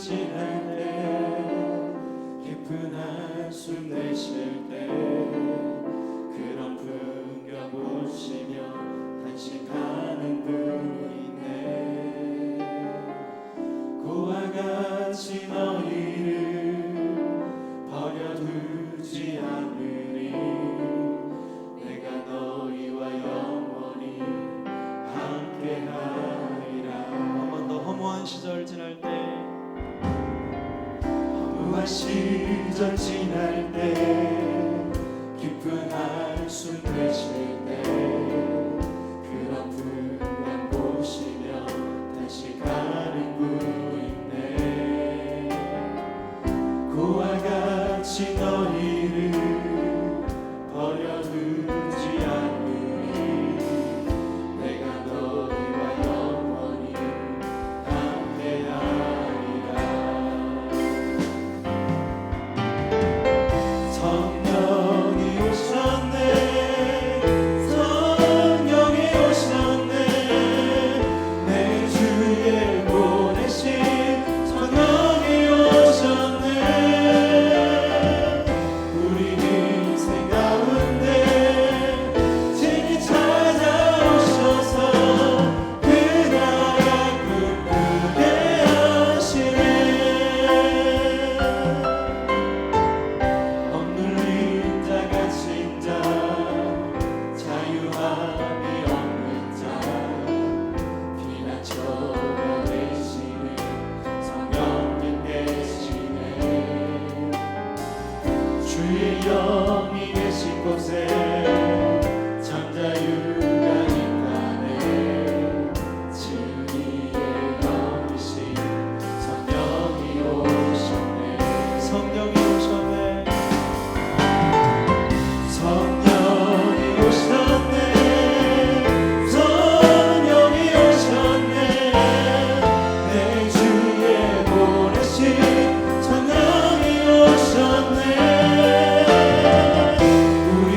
지날 때 깊은 한숨 내쉴 때 그런 풍경 보시며 단식하는 분이 있네. 고와 같이 너희를 버려두지 않으리. 내가 너희와 영원히 함께하리라. 한 번 더 허무한 시절 지날 때, 허무한 시절 지날 때 깊은 한숨 내쉴 때 그런 풍경 보시며 단식하는 분 있네. 고와 같이 너희를 버려두지 않으리. 내가 너희와 영원히 함께하리라. 성령이 오셨네. 성령이 오셨네. 내 주에 보내신 성령이 오셨네. 우리 인생 가운데 친히 찾아오셔서 그 나라 꿈꾸게 하시네. 억눌린 자 갇힌 자 자유함이 없는 자 피난처가 되시는 성령님 계시네. 주의 영이 계신 곳에 잠자유가 있다네. 진리의 영이신 성령이 오셨네. 성령이 오셨네. 성령이 오셨네. 성령이 오셨네. 내 주에 보내신 성령이 오셨네. 우리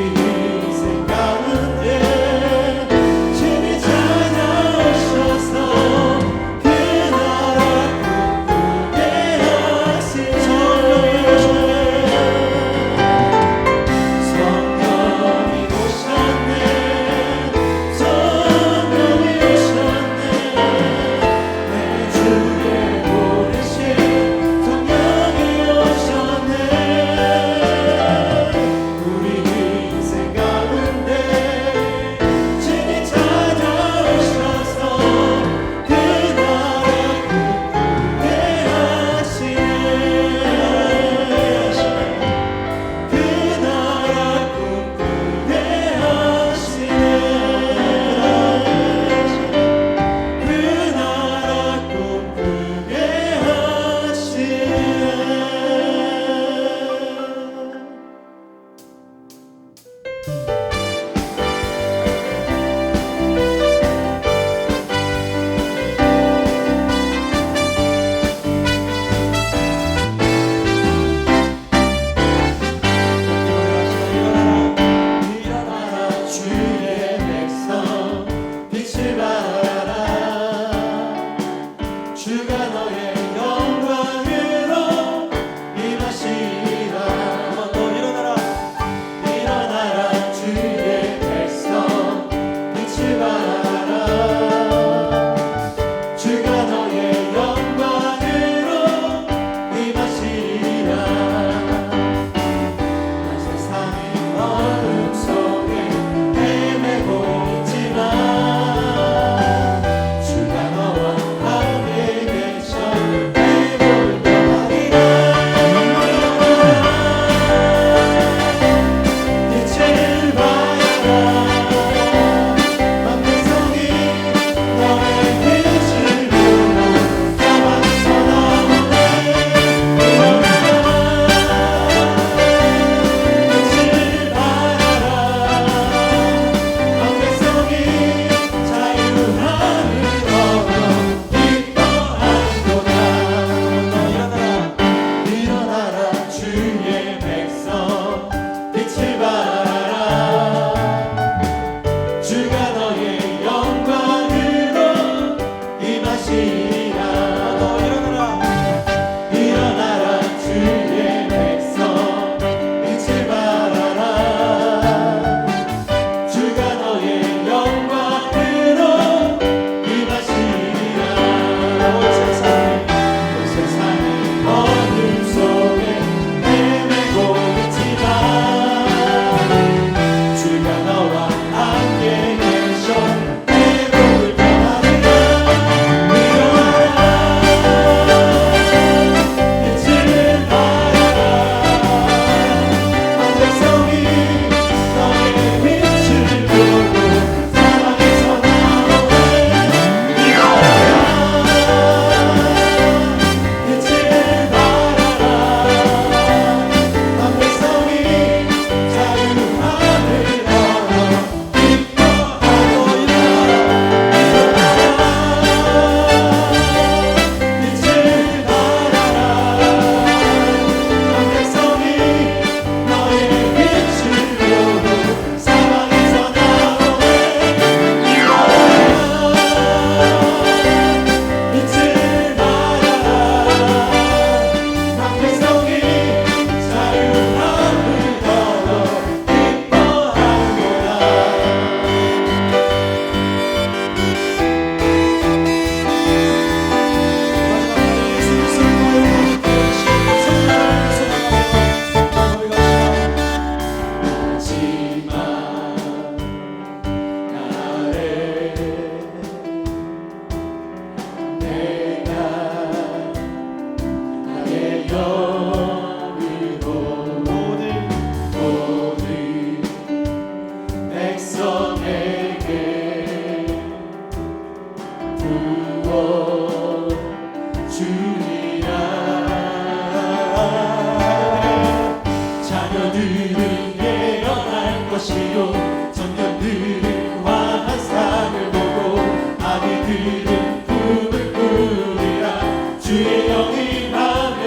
자녀들은 예언할 것이요 청년들은 화한 상을 보고 아비들은 꿈을 꾸리라 주의 영이 임하면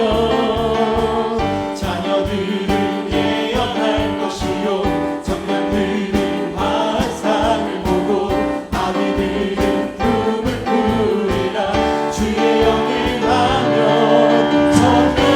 자녀들은 예언할 것이요 청년들은 화한 상을 보고 아비들은 꿈을 꾸리라 주의 영이 임하면 성령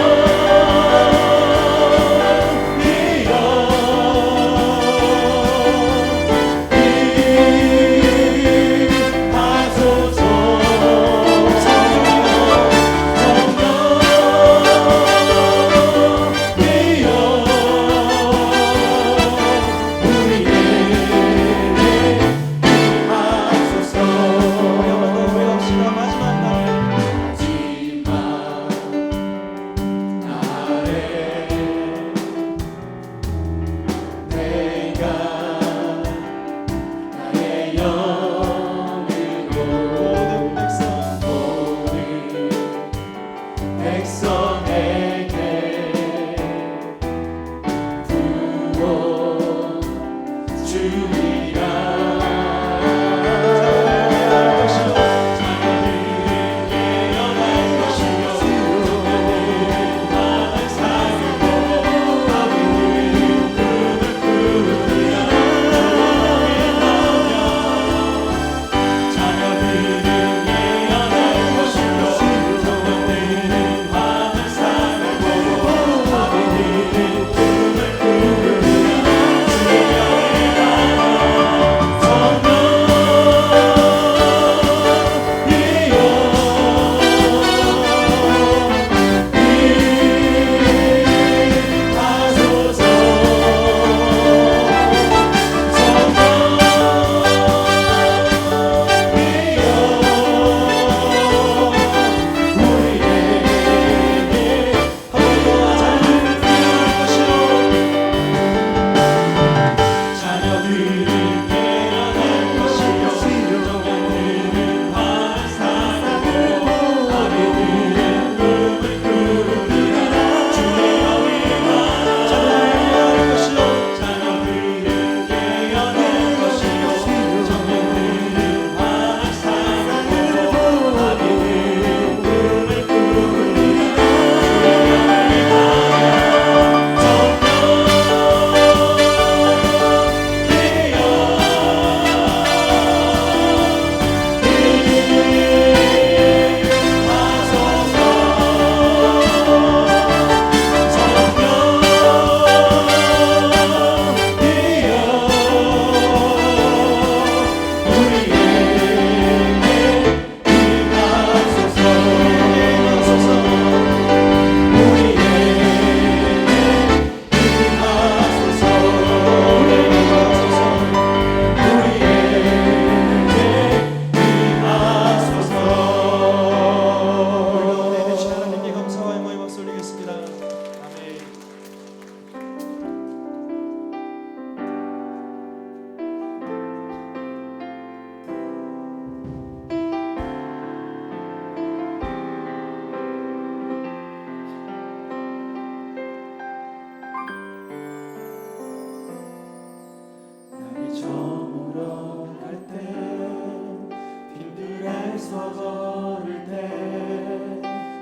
서 걸을 때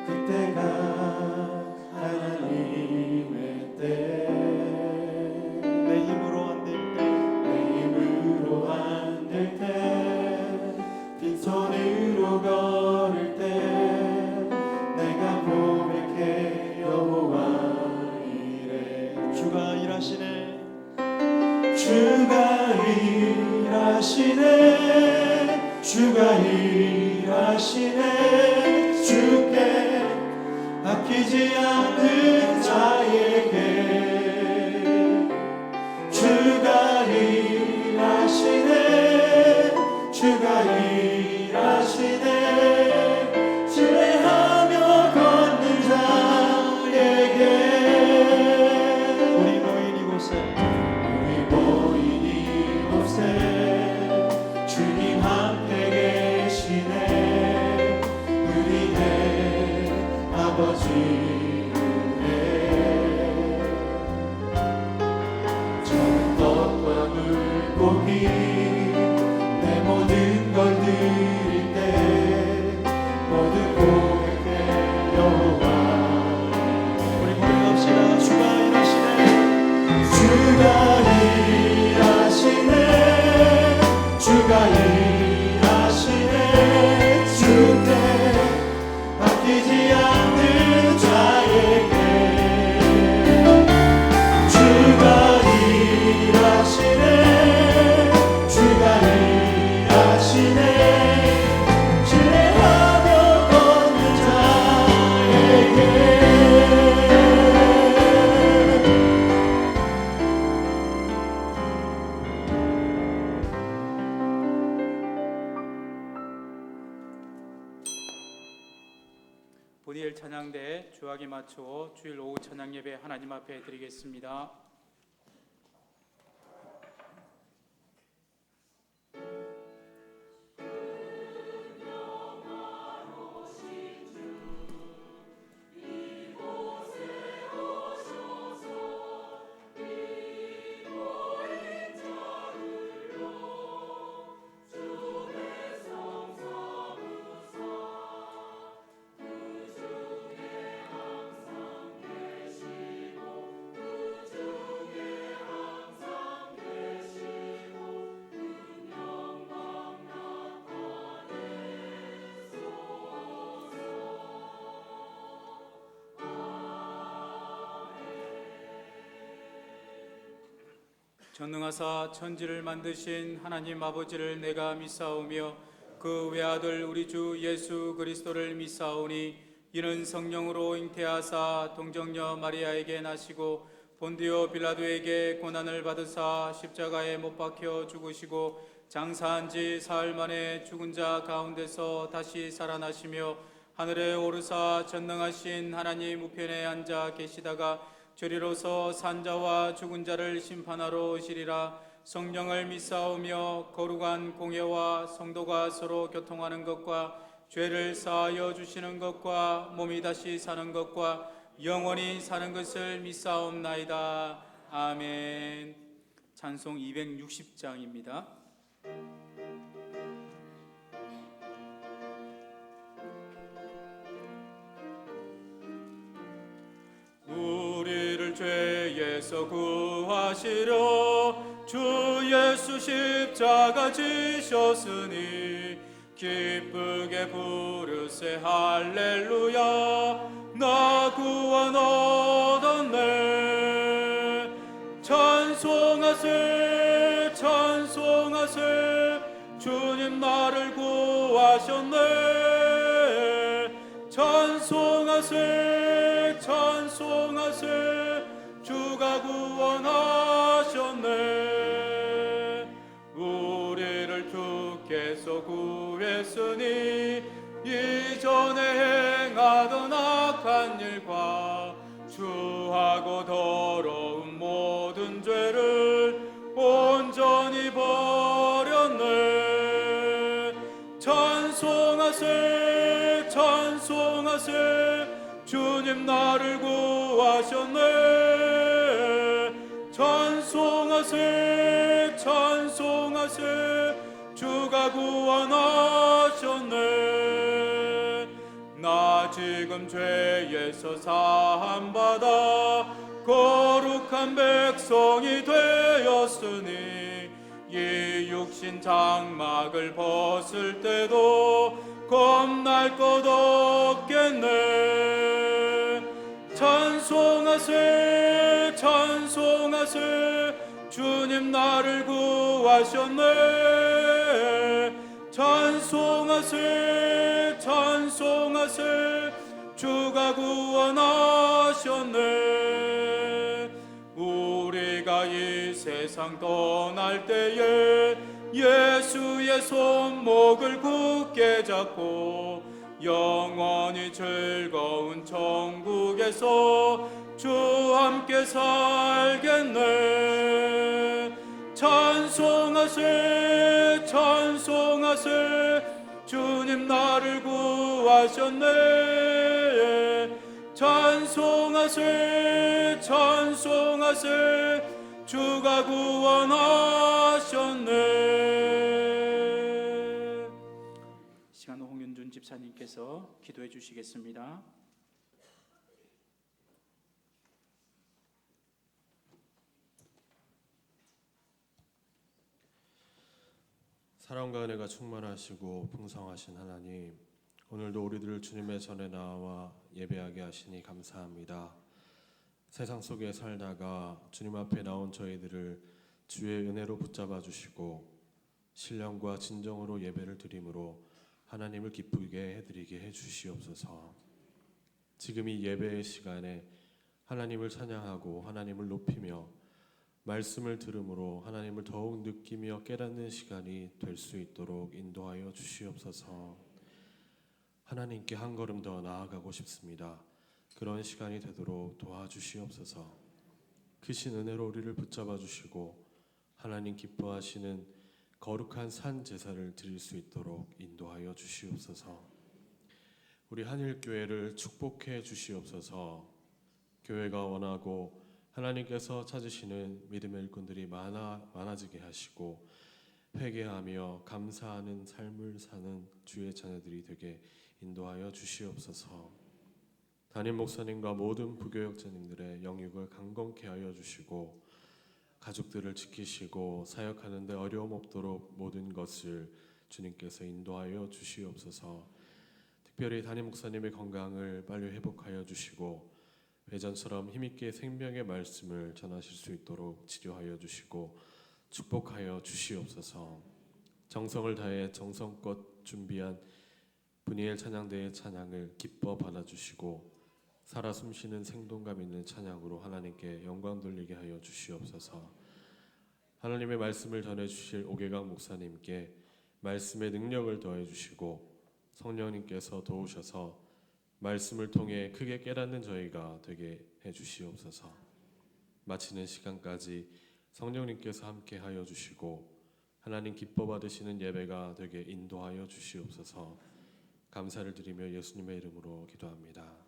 그때가 하나님의 때 내 힘으로 안 될 때 내 힘으로 안 될 때 빈손으로 걸을 때 내가 고백해 여호와 이래 주가 일하시네 주가 일하시네 주가 일하시네 주께 아끼지 않는 자에게 주가 일하시네 주가 일하시네 신뢰하며 걷는 자에게 우리 모인 이곳에 주님 함께 계시네 우리의 아버지 은혜 주가 일하시네 주가 일하시네 주께 맡기지 않는 자에게 주가 일하시네 주가 일하시네 신뢰하며 걷는 자에게 보리엘 찬양대 주악에 맞추어 주일 오후 찬양 예배 하나님 앞에 드리겠습니다. 전능하사 천지를 만드신 하나님 아버지를 내가 믿사오며 그 외아들 우리 주 예수 그리스도를 믿사오니 이는 성령으로 잉태하사 동정녀 마리아에게 나시고 본디오 빌라도에게 고난을 받으사 십자가에 못 박혀 죽으시고 장사한 지 사흘 만에 죽은 자 가운데서 다시 살아나시며 하늘에 오르사 전능하신 하나님 우편에 앉아 계시다가 저리로서 산자와 죽은 자를 심판하러 오시리라. 성령을 믿사오며 거룩한 공예와 성도가 서로 교통하는 것과 죄를 사하여 주시는 것과 몸이 다시 사는 것과 영원히 사는 것을 믿사옵나이다. 아멘. 찬송 260장입니다. 우리를 죄에서 구하시려 주 예수 십자가 지셨으니 기쁘게 부르세 할렐루야 나 구원 얻었네. 찬송하세 찬송하세 주님 나를 구하셨네. 찬송하세 찬송하세 주가 구원하셨네. 우리를 주께서 구했으니 이전에 행하던 악한 일과 추하고 더러운 모든 죄를 온전히 버렸네. 찬송하세 찬송하세 주님 나를 구하셨네. 찬송하세 찬송하세 주가 구원하셨네. 나 지금 죄에서 사함받아 거룩한 백성이 되었으니 이 육신 장막을 벗을 때도 겁날 것 없겠네. 찬송하세 찬송하세 주님 나를 구하셨네. 찬송하세 찬송하세 주가 구원하셨네. 우리가 이 세상 떠날 때에 예수의 손목을 굳게 잡고 영원히 즐거운 천국에서 주와 함께 살겠네. 찬송하세 찬송하세 주님 나를 구하셨네. 찬송하세 찬송하세 주가 구원하셨네. 시간 홍윤준 집사님께서 기도해 주시겠습니다. 사랑과 은혜가 충만하시고 풍성하신 하나님, 오늘도 우리들을 주님의 전에 나와 예배하게 하시니 감사합니다. 세상 속에 살다가 주님 앞에 나온 저희들을 주의 은혜로 붙잡아 주시고 신령과 진정으로 예배를 드림으로 하나님을 기쁘게 해드리게 해주시옵소서. 지금 이 예배의 시간에 하나님을 찬양하고 하나님을 높이며 말씀을 들음으로 하나님을 더욱 느끼며 깨닫는 시간이 될 수 있도록 인도하여 주시옵소서. 하나님께 한 걸음 더 나아가고 싶습니다. 그런 시간이 되도록 도와주시옵소서. 크신 은혜로 우리를 붙잡아 주시고 하나님 기뻐하시는 거룩한 산 제사를 드릴 수 있도록 인도하여 주시옵소서. 우리 한일교회를 축복해 주시옵소서. 교회가 원하고 하나님께서 찾으시는 믿음의 일꾼들이 많아지게 하시고 회개하며 감사하는 삶을 사는 주의 자녀들이 되게 인도하여 주시옵소서. 담임 목사님과 모든 부교역자님들의 영육을 강건케 하여 주시고 가족들을 지키시고 사역하는 데 어려움 없도록 모든 것을 주님께서 인도하여 주시옵소서. 특별히 담임 목사님의 건강을 빨리 회복하여 주시고 예전처럼 힘있게 생명의 말씀을 전하실 수 있도록 치료하여 주시고 축복하여 주시옵소서. 정성을 다해 정성껏 준비한 분이엘 찬양대의 찬양을 기뻐 받아주시고 살아 숨쉬는 생동감 있는 찬양으로 하나님께 영광 돌리게 하여 주시옵소서. 하나님의 말씀을 전해주실 오계강 목사님께 말씀의 능력을 더해 주시고 성령님께서 도우셔서 말씀을 통해 크게 깨닫는 저희가 되게 해주시옵소서. 마치는 시간까지 성령님께서 함께 하여 주시고 하나님 기뻐 받으시는 예배가 되게 인도하여 주시옵소서. 감사를 드리며 예수님의 이름으로 기도합니다.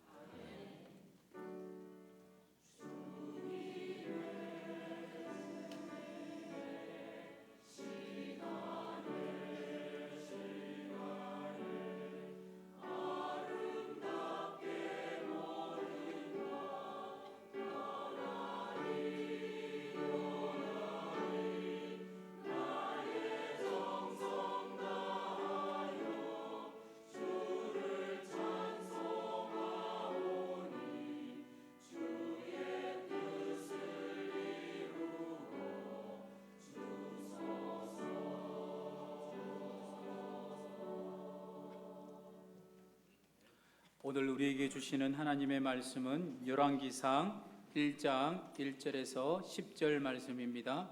오늘 우리에게 주시는 하나님의 말씀은 열왕기상 1장 1절에서 10절 말씀입니다.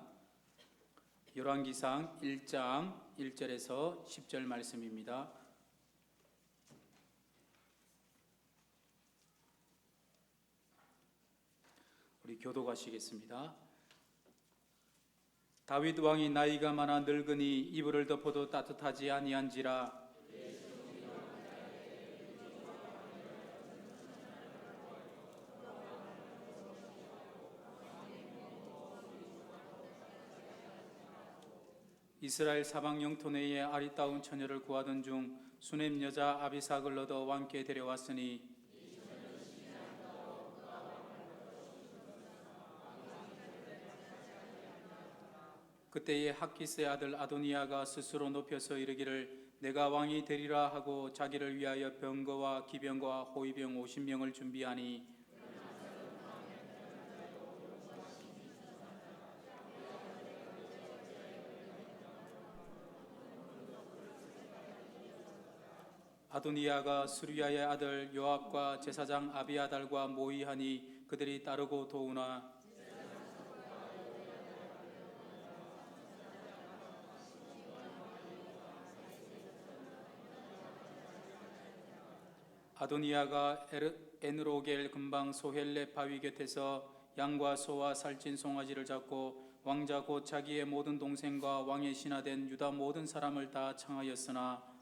열왕기상 1장 1절에서 10절 말씀입니다. 우리 교독하시겠습니다. 다윗 왕이 나이가 많아 늙으니 이불을 덮어도 따뜻하지 아니한지라. 이스라엘 사방 영토 내에 아리따운 처녀를 구하던 중 수넴 여자 아비삭을 얻어 왕께 데려왔으니 그때에 학기스의 아들 아도니아가 스스로 높여서 이르기를 내가 왕이 되리라 하고 자기를 위하여 병거와 기병과 호위병 50명을 준비하니 아도니아가 수리아의 아들 요압과 제사장 아비아달과 모의하니 그들이 따르고 도우나 아도니아가 에느로겔 근방 소헬레 바위 곁에서 양과 소와 살찐 송아지를 잡고 왕자 곧 자기의 모든 동생과 왕의 신하된 유다 모든 사람을 다 청하였으나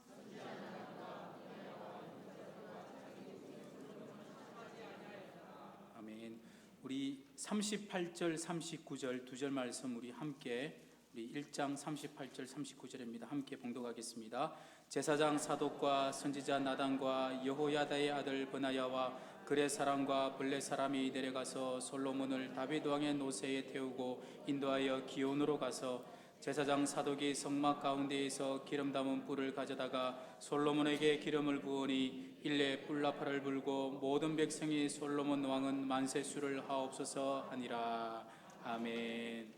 우리 38절 39절 두 절 말씀 우리 함께 우리 1장 38절 39절입니다. 함께 봉독하겠습니다. 제사장 사독과 선지자 나단과 여호야다의 아들 브나야와 그의 사람과 블레 사람이 내려가서 솔로몬을 다윗 왕의 노새에 태우고 인도하여 기온으로 가서 제사장 사독이 성막 가운데에서 기름 담은 뿔을 가져다가 솔로몬에게 기름을 부으니 일레 뿔나팔을 불고 모든 백성이 솔로몬 왕은 만세수를 하옵소서 하니라. 아멘.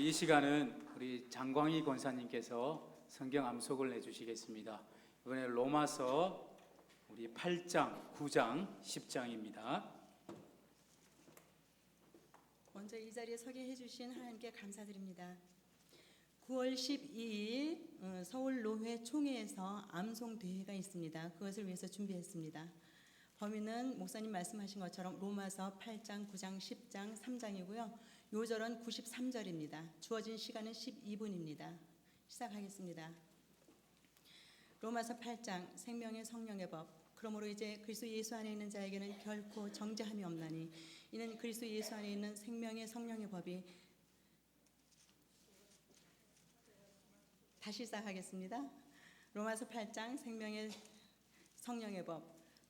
우리 이 시간은 우리 장광희 권사님께서 성경 암송을 내주시겠습니다. 이번에 로마서 우리 8장, 9장, 10장입니다. 먼저 이 자리에 서게 해주신 하나님께 감사드립니다. 9월 12일 서울 노회 총회에서 암송 대회가 있습니다. 그것을 위해서 준비했습니다. 범위는 목사님 말씀하신 것처럼 로마서 8장, 9장, 10장, 3장이고요. 요절은 93절입니다. 주어진 시간은 12분입니다. 시작하겠습니다. 로마서 8장 생명의 성령의 법. 그러므로 이제 그리스도 예수 안에 있는 자에게는 결코 정죄함이 없나니 이는 그리스도 예수 안에 있는 생명의 성령의 법이 다시 시작하겠습니다. 로마서 8장 생명의 성령의 법.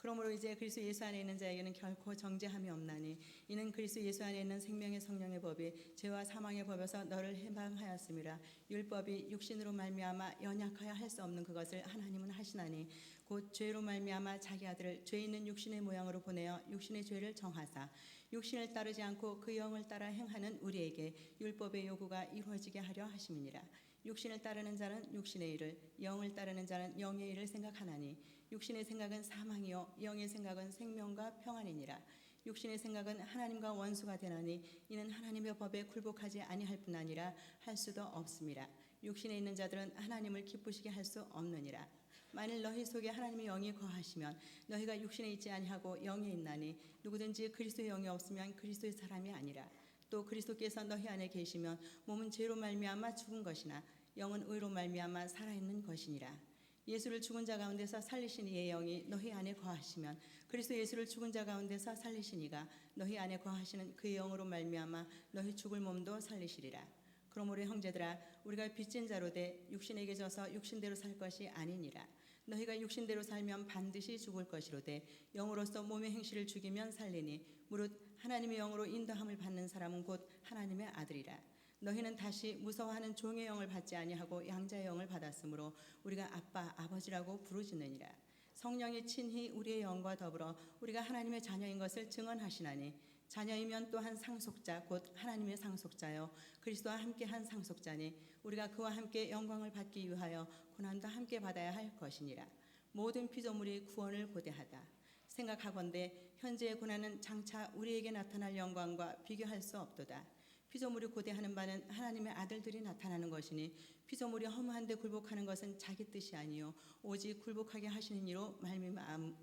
그러므로 이제 그리스도 예수 안에 있는 자에게는 결코 정죄함이 없나니 이는 그리스도 예수 안에 있는 생명의 성령의 법이 죄와 사망의 법에서 너를 해방하였음이라. 율법이 육신으로 말미암아 연약하여 할 수 없는 그것을 하나님은 하시나니 곧 죄로 말미암아 자기 아들을 죄 있는 육신의 모양으로 보내어 육신의 죄를 정하사 육신을 따르지 않고 그 영을 따라 행하는 우리에게 율법의 요구가 이루어지게 하려 하심이니라. 육신을 따르는 자는 육신의 일을, 영을 따르는 자는 영의 일을 생각하나니 육신의 생각은 사망이요 영의 생각은 생명과 평안이니라. 육신의 생각은 하나님과 원수가 되나니 이는 하나님의 법에 굴복하지 아니할 뿐 아니라 할 수도 없음이라. 육신에 있는 자들은 하나님을 기쁘시게 할 수 없느니라. 만일 너희 속에 하나님의 영이 거하시면 너희가 육신에 있지 아니하고 영에 있나니 누구든지 그리스도의 영이 없으면 그리스도의 사람이 아니라. 또 그리스도께서 너희 안에 계시면 몸은 죄로 말미암아 죽은 것이나 영은 의로 말미암아 살아있는 것이니라. 예수를 죽은 자 가운데서 살리신 이의 영이 너희 안에 거하시면 그리스도 예수를 죽은 자 가운데서 살리신 이가 너희 안에 거하시는 그의 영으로 말미암아 너희 죽을 몸도 살리시리라. 그러므로 형제들아 우리가 빚진 자로 돼 육신에게 져서 육신대로 살 것이 아니니라. 너희가 육신대로 살면 반드시 죽을 것이로되 영으로서 몸의 행실을 죽이면 살리니 무릇 하나님의 영으로 인도함을 받는 사람은 곧 하나님의 아들이라. 너희는 다시 무서워하는 종의 영을 받지 아니하고 양자의 영을 받았으므로 우리가 아빠 아버지라고 부르짖느니라. 성령이 친히 우리의 영과 더불어 우리가 하나님의 자녀인 것을 증언하시나니 자녀이면 또한 상속자 곧 하나님의 상속자요 그리스도와 함께한 상속자니 우리가 그와 함께 영광을 받기 위하여 고난도 함께 받아야 할 것이니라. 모든 피조물이 구원을 고대하다. 생각하건대 현재의 고난은 장차 우리에게 나타날 영광과 비교할 수 없도다. 피조물이 고대하는 바는 하나님의 아들들이 나타나는 것이니 피조물이 허무한데 굴복하는 것은 자기 뜻이 아니요 오직 굴복하게 하시는 이로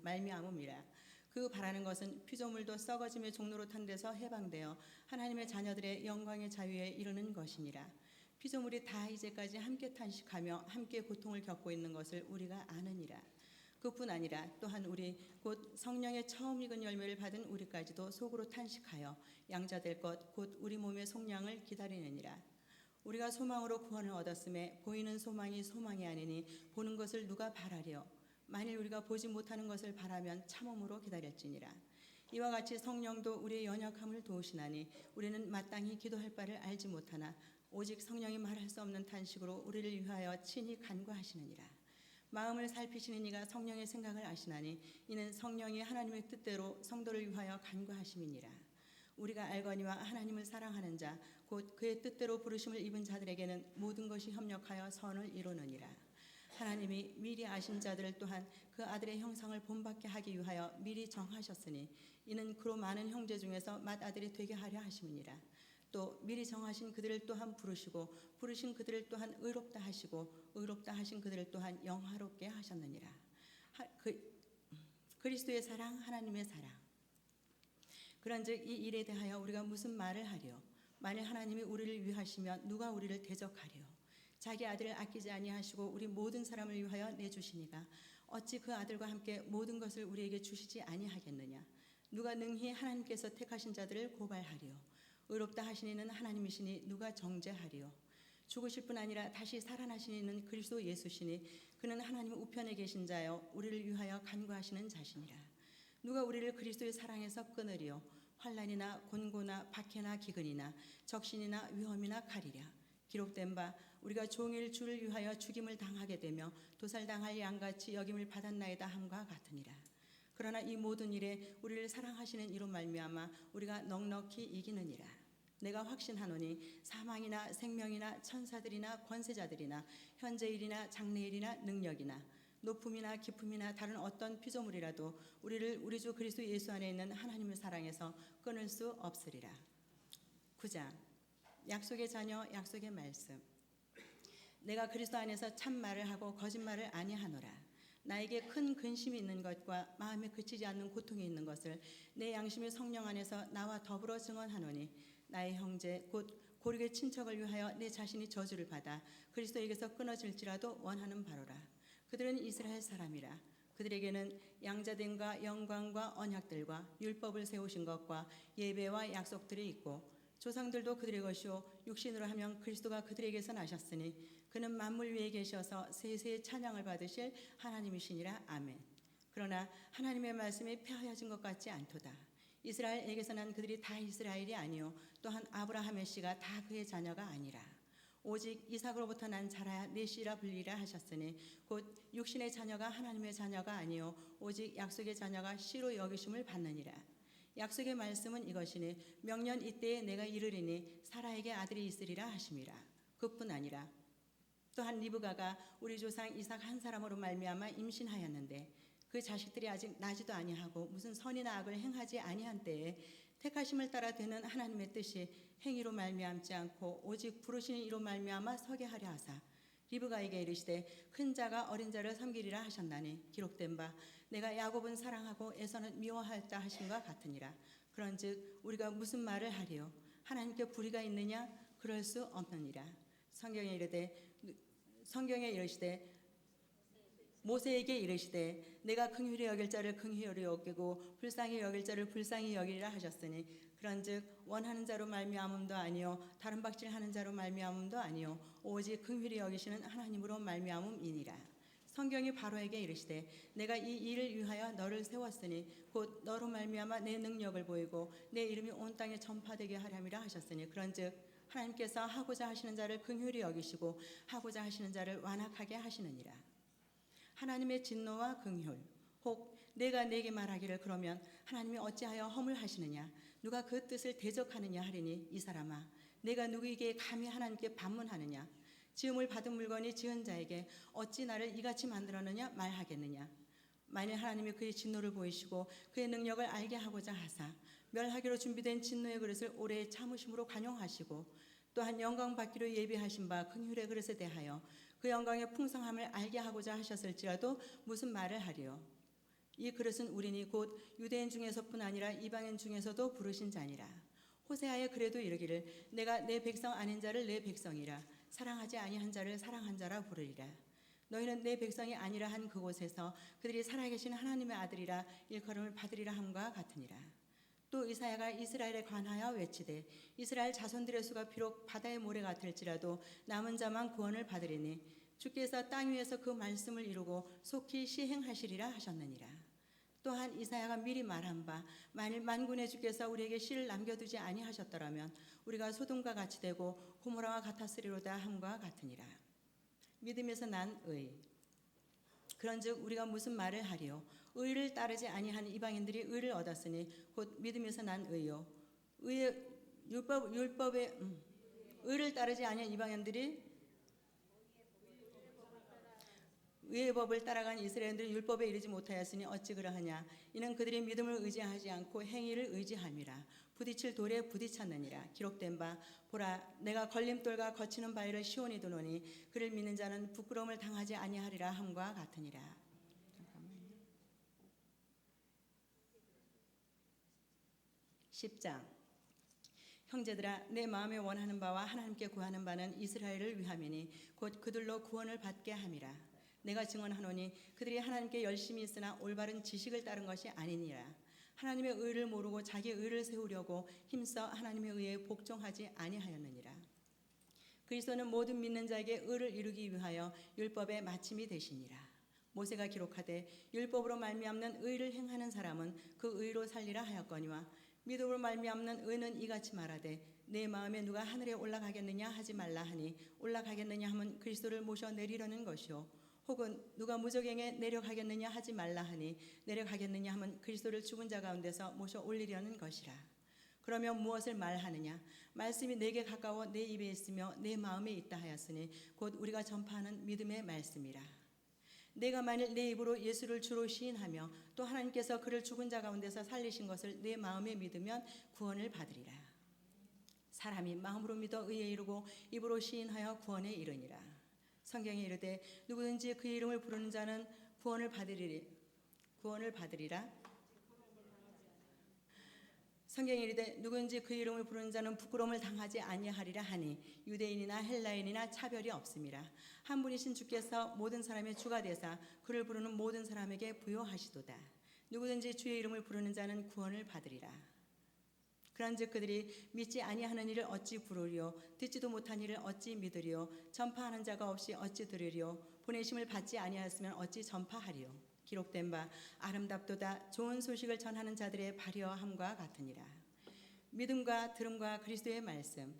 말미암음이라. 그 바라는 것은 피조물도 썩어짐의 종로로 탄 데서 해방되어 하나님의 자녀들의 영광의 자유에 이르는 것이니라. 피조물이 다 이제까지 함께 탄식하며 함께 고통을 겪고 있는 것을 우리가 아느니라. 그뿐 아니라 또한 우리 곧 성령의 처음 익은 열매를 받은 우리까지도 속으로 탄식하여 양자될 것 곧 우리 몸의 속량을 기다리느니라. 우리가 소망으로 구원을 얻었음에 보이는 소망이 소망이 아니니 보는 것을 누가 바라리요. 만일 우리가 보지 못하는 것을 바라면 참음으로 기다릴지니라. 이와 같이 성령도 우리의 연약함을 도우시나니 우리는 마땅히 기도할 바를 알지 못하나 오직 성령이 말할 수 없는 탄식으로 우리를 위하여 친히 간구하시느니라. 마음을 살피시는 이가 성령의 생각을 아시나니 이는 성령이 하나님의 뜻대로 성도를 위하여 간구하심이니라. 우리가 알거니와 하나님을 사랑하는 자 곧 그의 뜻대로 부르심을 입은 자들에게는 모든 것이 협력하여 선을 이루느니라. 하나님이 미리 아신 자들을 또한 그 아들의 형상을 본받게 하기 위하여 미리 정하셨으니 이는 그로 많은 형제 중에서 맏아들이 되게 하려 하심이니라. 또 미리 정하신 그들을 또한 부르시고 부르신 그들을 또한 의롭다 하시고 의롭다 하신 그들을 또한 영화롭게 하셨느니라. 그리스도의 사랑 하나님의 사랑. 그런즉 이 일에 대하여 우리가 무슨 말을 하리요. 만일 하나님이 우리를 위하시면 누가 우리를 대적하리요. 자기 아들을 아끼지 아니하시고 우리 모든 사람을 위하여 내주시니가 어찌 그 아들과 함께 모든 것을 우리에게 주시지 아니하겠느냐. 누가 능히 하나님께서 택하신 자들을 고발하리요. 의롭다 하시니는 하나님이시니 누가 정죄하리요. 죽으실 뿐 아니라 다시 살아나시니는 그리스도 예수시니 그는 하나님 우편에 계신 자여 우리를 위하여 간구하시는 자시니라. 누가 우리를 그리스도의 사랑에서 끊으리요. 환난이나 곤고나 박해나 기근이나 적신이나 위험이나 칼이랴. 기록된 바 우리가 종일 주를 위하여 죽임을 당하게 되며 도살당할 양같이 여김을 받았나이다 함과 같으니라. 그러나 이 모든 일에 우리를 사랑하시는 이로 말미암아 우리가 넉넉히 이기느니라. 내가 확신하노니 사망이나 생명이나 천사들이나 권세자들이나 현재일이나 장래일이나 능력이나 높음이나 깊음이나 다른 어떤 피조물이라도 우리를 우리 주 그리스도 예수 안에 있는 하나님의 사랑에서 끊을 수 없으리라. 9장 약속의 자녀 약속의 말씀. 내가 그리스도 안에서 참말을 하고 거짓말을 아니하노라. 나에게 큰 근심이 있는 것과 마음에 그치지 않는 고통이 있는 것을 내 양심의 성령 안에서 나와 더불어 증언하노니 나의 형제 곧 고르게 친척을 위하여 내 자신이 저주를 받아 그리스도에게서 끊어질지라도 원하는 바로라. 그들은 이스라엘 사람이라. 그들에게는 양자됨과 영광과 언약들과 율법을 세우신 것과 예배와 약속들이 있고 조상들도 그들의 것이요 육신으로 하면 그리스도가 그들에게서 나셨으니 그는 만물 위에 계셔서 세세의 찬양을 받으실 하나님이시니라. 아멘. 그러나 하나님의 말씀이 폐하여진 것 같지 않도다. 이스라엘에게서 난 그들이 다 이스라엘이 아니요 또한 아브라함의 씨가 다 그의 자녀가 아니라 오직 이삭으로부터 난 자라야 내 씨라 불리라 하셨으니 곧 육신의 자녀가 하나님의 자녀가 아니요 오직 약속의 자녀가 씨로 여기심을 받느니라. 약속의 말씀은 이것이니 명년 이때에 내가 이르리니 사라에게 아들이 있으리라 하심이라. 그뿐 아니라 또한 리브가가 우리 조상 이삭 한 사람으로 말미암아 임신하였는데 그 자식들이 아직 나지도 아니하고 무슨 선이나 악을 행하지 아니한 때에 택하심을 따라 되는 하나님의 뜻이 행위로 말미암지 않고 오직 부르신 이로 말미암아 서게 하려 하사 리브가에게 이르시되 큰 자가 어린 자를 섬기리라 하셨나니 기록된 바 내가 야곱은 사랑하고 에서는 미워하였다 하신과 같으니라. 그런즉 우리가 무슨 말을 하리요? 하나님께 불의가 있느냐? 그럴 수 없느니라. 성경에 이르시되 모세에게 이르시되 내가 긍휼히 여길 자를 긍휼히 여기고 불쌍히 여길 자를 불쌍히 여기리라 하셨으니 그런즉 원하는 자로 말미암음도 아니요 다른 박질하는 자로 말미암음도 아니요 오직 긍휼히 여기시는 하나님으로 말미암음이니라. 성경이 바로에게 이르시되 내가 이 일을 위하여 너를 세웠으니 곧 너로 말미암아 내 능력을 보이고 내 이름이 온 땅에 전파되게 하렴이라 하셨으니 그런즉 하나님께서 하고자 하시는 자를 긍휼히 여기시고 하고자 하시는 자를 완악하게 하시느니라. 하나님의 진노와 긍휼 혹 내가 내게 말하기를 그러면 하나님이 어찌하여 허물하시느냐 누가 그 뜻을 대적하느냐 하리니 이 사람아 내가 누구에게 감히 하나님께 반문하느냐 지음을 받은 물건이 지은 자에게 어찌 나를 이같이 만들었느냐 말하겠느냐. 만일 하나님이 그의 진노를 보이시고 그의 능력을 알게 하고자 하사 멸하기로 준비된 진노의 그릇을 오래 참으심으로 관용하시고 또한 영광 받기로 예비하신 바 긍휼의 그릇에 대하여 그 영광의 풍성함을 알게 하고자 하셨을지라도 무슨 말을 하리요. 이 그릇은 우리니 곧 유대인 중에서뿐 아니라 이방인 중에서도 부르신 자니라. 호세아에 그래도 이르기를 내가 내 백성 아닌 자를 내 백성이라 사랑하지 아니한 자를 사랑한 자라 부르리라. 너희는 내 백성이 아니라 한 그곳에서 그들이 살아계신 하나님의 아들이라 일컬음을 받으리라 함과 같으니라. 또 이사야가 이스라엘에 관하여 외치되 이스라엘 자손들의 수가 비록 바다의 모래 같을지라도 남은 자만 구원을 받으리니 주께서 땅 위에서 그 말씀을 이루고 속히 시행하시리라 하셨느니라. 또한 이사야가 미리 말한 바 만일 만군의 주께서 우리에게 씨를 남겨두지 아니하셨더라면 우리가 소돔과 같이 되고 고모라와 같았으리로다 함과 같으니라. 믿음에서 난 의 그런즉 우리가 무슨 말을 하리요? 의를 따르지 아니한 이방인들이 의를 얻었으니 곧 믿음에서 난 의요. 율법의 의를 따르지 아니한 이방인들이 의의 법을 따라간 이스라엘들이 율법에 이르지 못하였으니 어찌 그러하냐. 이는 그들이 믿음을 의지하지 않고 행위를 의지함이라. 부딪힐 돌에 부딪혔느니라. 기록된 바 보라 내가 걸림돌과 거치는 바위를 시온이 두노니 그를 믿는 자는 부끄러움을 당하지 아니하리라 함과 같으니라. 10장 형제들아 내 마음에 원하는 바와 하나님께 구하는 바는 이스라엘을 위함이니 곧 그들로 구원을 받게 함이라. 내가 증언하노니 그들이 하나님께 열심히 있으나 올바른 지식을 따른 것이 아니니라. 하나님의 의를 모르고 자기 의를 세우려고 힘써 하나님의 의에 복종하지 아니하였느니라. 그리스도는 모든 믿는 자에게 의를 이루기 위하여 율법의 마침이 되시니라. 모세가 기록하되 율법으로 말미암는 의를 행하는 사람은 그 의로 살리라 하였거니와 믿음으로 말미암는 의는 이같이 말하되 내 마음에 누가 하늘에 올라가겠느냐 하지 말라 하니 올라가겠느냐 하면 그리스도를 모셔 내리려는 것이요 혹은 누가 무저갱에 내려가겠느냐 하지 말라 하니 내려가겠느냐 하면 그리스도를 죽은 자 가운데서 모셔 올리려는 것이라. 그러면 무엇을 말하느냐? 말씀이 내게 가까워 내 입에 있으며 내 마음에 있다 하였으니 곧 우리가 전파하는 믿음의 말씀이라. 내가 만일 내 입으로 예수를 주로 시인하며 또 하나님께서 그를 죽은 자 가운데서 살리신 것을 내 마음에 믿으면 구원을 받으리라. 사람이 마음으로 믿어 의에 이르고 입으로 시인하여 구원에 이르니라. 성경에 이르되 누구든지 그 이름을 부르는 자는 구원을 받으리라. 성경에 이르되 누구든지 그 이름을 부르는 자는 부끄러움을 당하지 아니하리라 하니 유대인이나 헬라인이나 차별이 없음이라. 한 분이신 주께서 모든 사람의 주가 되사 그를 부르는 모든 사람에게 부요하시도다. 누구든지 주의 이름을 부르는 자는 구원을 받으리라. 그런즉 그들이 믿지 아니하는 일을 어찌 부르리요 듣지도 못한 일을 어찌 믿으리요 전파하는 자가 없이 어찌 들으리요 보내심을 받지 아니하였으면 어찌 전파하리요. 기록된 바 아름답도다 좋은 소식을 전하는 자들의 발효함과 같으니라. 믿음과 들음과 그리스도의 말씀.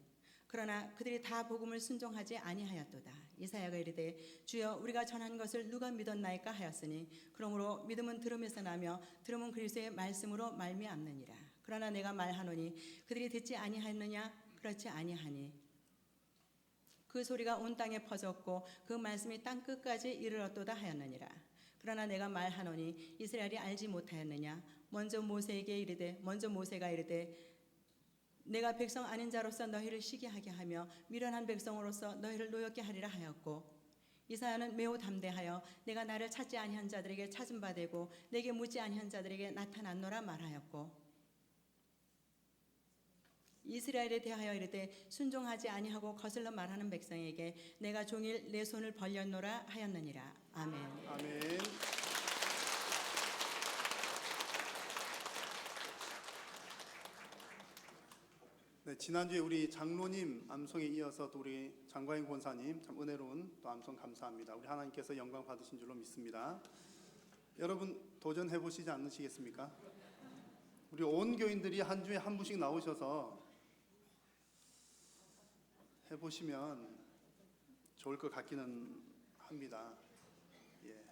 그러나 그들이 다 복음을 순종하지 아니하였도다. 이사야가 이르되 주여 우리가 전한 것을 누가 믿었나이까 하였으니 그러므로 믿음은 들음에서 나며 들음은 그리스도의 말씀으로 말미암느니라. 그러나 내가 말하노니 그들이 듣지 아니하였느냐? 그렇지 아니하니 그 소리가 온 땅에 퍼졌고 그 말씀이 땅 끝까지 이르렀도다 하였느니라. 그러나 내가 말하노니 이스라엘이 알지 못하였느냐? 먼저 모세가 이르되 내가 백성 아닌 자로서 너희를 시기하게 하며 미련한 백성으로서 너희를 노엽게 하리라 하였고, 이사야는 매우 담대하여 내가 나를 찾지 아니한 자들에게 찾은 바 되고 내게 묻지 아니한 자들에게 나타났노라 말하였고, 이스라엘에 대하여 이르되 순종하지 아니하고 거슬러 말하는 백성에게 내가 종일 내 손을 벌렸노라 하였느니라. 아멘. 아멘. 네, 지난주에 우리 장로님 암송에 이어서 또 우리 장과인 권사님 참 은혜로운 또 암송 감사합니다. 우리 하나님께서 영광 받으신 줄로 믿습니다. 여러분 도전해 보시지 않으시겠습니까? 우리 온 교인들이 한 주에 한 분씩 나오셔서 해보시면 좋을 것 같기는 합니다. 예,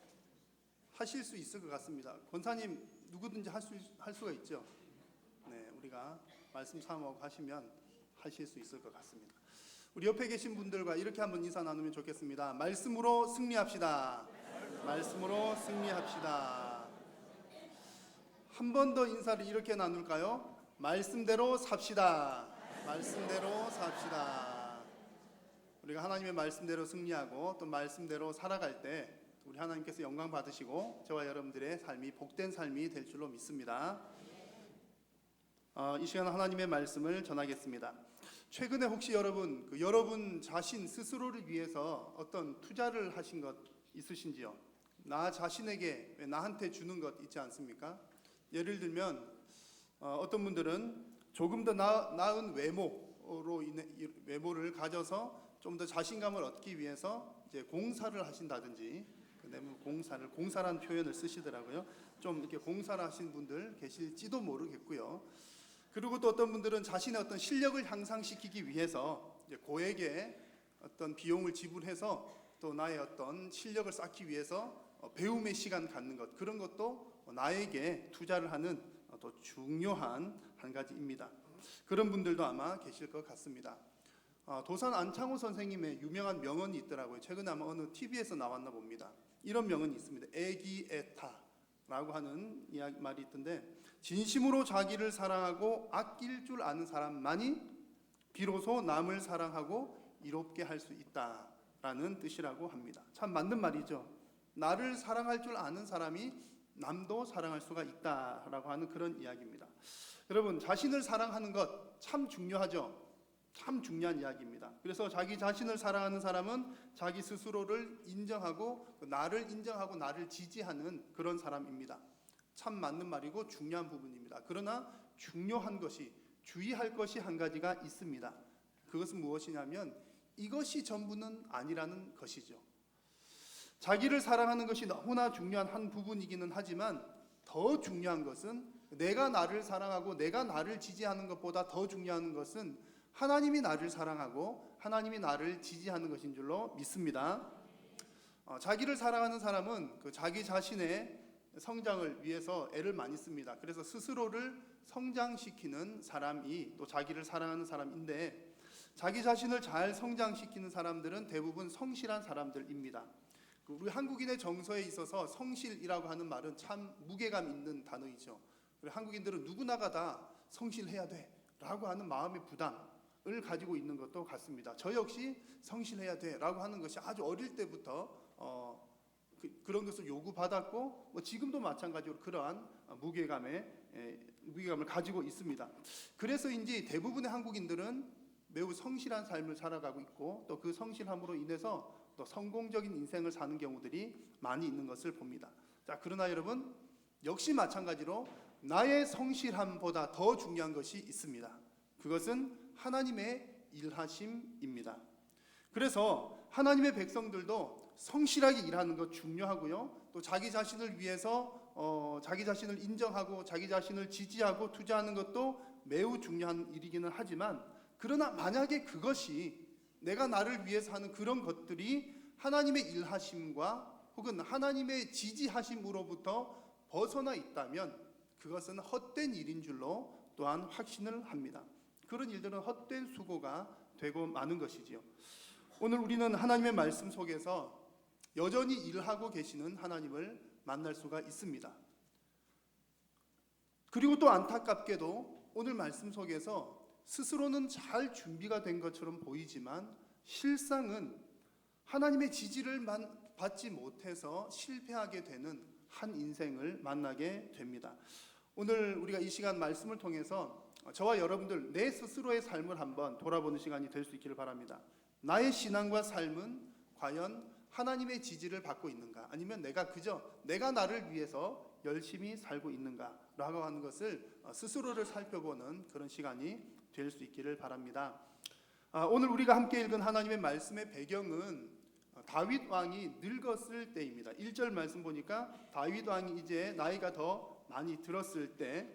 하실 수 있을 것 같습니다. 권사님 누구든지 할 수가 있죠. 네, 우리가 말씀 삼아오고 하시면 하실 수 있을 것 같습니다. 우리 옆에 계신 분들과 이렇게 한번 인사 나누면 좋겠습니다. 말씀으로 승리합시다. 말씀으로 승리합시다. 한 번 더 인사를 이렇게 나눌까요? 말씀대로 삽시다. 말씀대로 삽시다. 우리가 하나님의 말씀대로 승리하고 또 말씀대로 살아갈 때 우리 하나님께서 영광 받으시고 저와 여러분들의 삶이 복된 삶이 될 줄로 믿습니다. 이 시간 하나님의 말씀을 전하겠습니다. 최근에 혹시 여러분 자신 스스로를 위해서 어떤 투자를 하신 것 있으신지요? 나 자신에게 나한테 주는 것 있지 않습니까? 예를 들면 어떤 분들은 조금 더 나은 외모를 가져서 좀 더 자신감을 얻기 위해서 이제 공사를 하신다든지, 공사라는 표현을 쓰시더라고요. 좀 이렇게 공사를 하신 분들 계실지도 모르겠고요. 그리고 또 어떤 분들은 자신의 어떤 실력을 향상시키기 위해서 이제 고액의 어떤 비용을 지불해서 또 나의 어떤 실력을 쌓기 위해서 배움의 시간 갖는 것, 그런 것도 나에게 투자를 하는 또 중요한 한 가지입니다. 그런 분들도 아마 계실 것 같습니다. 도산 안창호 선생님의 유명한 명언이 있더라고요. 최근에 아마 어느 TV에서 나왔나 봅니다. 이런 명언이 있습니다. 애기애타라고 하는 말이 있던데, 진심으로 자기를 사랑하고 아낄 줄 아는 사람만이 비로소 남을 사랑하고 이롭게 할 수 있다라는 뜻이라고 합니다. 참 맞는 말이죠. 나를 사랑할 줄 아는 사람이 남도 사랑할 수가 있다라고 하는 그런 이야기입니다. 여러분, 자신을 사랑하는 것 참 중요하죠. 참 중요한 이야기입니다. 그래서 자기 자신을 사랑하는 사람은 자기 스스로를 인정하고 나를 인정하고 나를 지지하는 그런 사람입니다. 참 맞는 말이고 중요한 부분입니다. 그러나 중요한 것이, 주의할 것이 한 가지가 있습니다. 그것은 무엇이냐면 이것이 전부는 아니라는 것이죠. 자기를 사랑하는 것이 너무나 중요한 한 부분이기는 하지만 더 중요한 것은, 내가 나를 사랑하고 내가 나를 지지하는 것보다 더 중요한 것은 하나님이 나를 사랑하고 하나님이 나를 지지하는 것인 줄로 믿습니다. 자기를 사랑하는 사람은 자기 자신의 성장을 위해서 애를 많이 씁니다. 그래서 스스로를 성장시키는 사람이 또 자기를 사랑하는 사람인데, 자기 자신을 잘 성장시키는 사람들은 대부분 성실한 사람들입니다. 우리 한국인의 정서에 있어서 성실이라고 하는 말은 참 무게감 있는 단어이죠. 한국인들은 누구나가 다 성실해야 돼 라고 하는 마음의 부담을 가지고 있는 것도 같습니다. 저 역시 성실해야 돼 라고 하는 것이 아주 어릴 때부터 그런 것을 요구받았고, 지금도 마찬가지로 그러한 무게감을 가지고 있습니다. 그래서인지 대부분의 한국인들은 매우 성실한 삶을 살아가고 있고, 또 그 성실함으로 인해서 또 성공적인 인생을 사는 경우들이 많이 있는 것을 봅니다. 자, 그러나 여러분, 역시 마찬가지로 나의 성실함보다 더 중요한 것이 있습니다. 그것은 하나님의 일하심입니다. 그래서 하나님의 백성들도 성실하게 일하는 것 중요하고요. 또 자기 자신을 위해서 자기 자신을 인정하고 자기 자신을 지지하고 투자하는 것도 매우 중요한 일이기는 하지만, 그러나 만약에 그것이 내가 나를 위해서 하는 그런 것들이 하나님의 일하심과 혹은 하나님의 지지하심으로부터 벗어나 있다면 그것은 헛된 일인 줄로 또한 확신을 합니다. 그런 일들은 헛된 수고가 되고 마는 것이지요. 오늘 우리는 하나님의 말씀 속에서 여전히 일하고 계시는 하나님을 만날 수가 있습니다. 그리고 또 안타깝게도 오늘 말씀 속에서 스스로는 잘 준비가 된 것처럼 보이지만 실상은 하나님의 지지를 받지 못해서 실패하게 되는 한 인생을 만나게 됩니다. 오늘 우리가 이 시간 말씀을 통해서 저와 여러분들 내 스스로의 삶을 한번 돌아보는 시간이 될 수 있기를 바랍니다. 나의 신앙과 삶은 과연 하나님의 지지를 받고 있는가, 아니면 내가 그저 내가 나를 위해서 열심히 살고 있는가라고 하는 것을 스스로를 살펴보는 그런 시간이 될 수 있기를 바랍니다. 오늘 우리가 함께 읽은 하나님의 말씀의 배경은 다윗 왕이 늙었을 때입니다. 1절 말씀 보니까 다윗 왕이 이제 나이가 더 많이 들었을 때,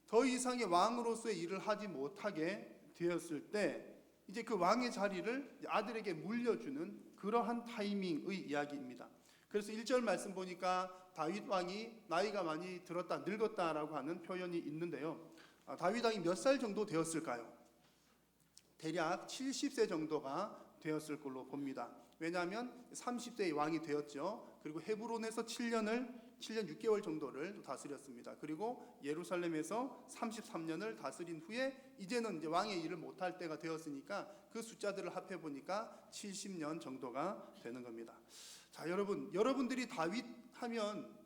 더 이상의 왕으로서의 일을 하지 못하게 되었을 때, 이제 그 왕의 자리를 아들에게 물려주는 그러한 타이밍의 이야기입니다. 그래서 1절 말씀 보니까 다윗 왕이 나이가 많이 들었다, 늙었다라고 하는 표현이 있는데요. 다윗 왕이 몇 살 정도 되었을까요? 대략 70세 정도가 되었을 걸로 봅니다. 왜냐하면 30세의 왕이 되었죠. 그리고 헤브론에서 7년 6개월 정도를 다스렸습니다. 그리고 예루살렘에서 33년을 다스린 후에 이제는 이제 왕의 일을 못할 때가 되었으니까 그 숫자들을 합해 보니까 70년 정도가 되는 겁니다. 자, 여러분들이 다윗 하면,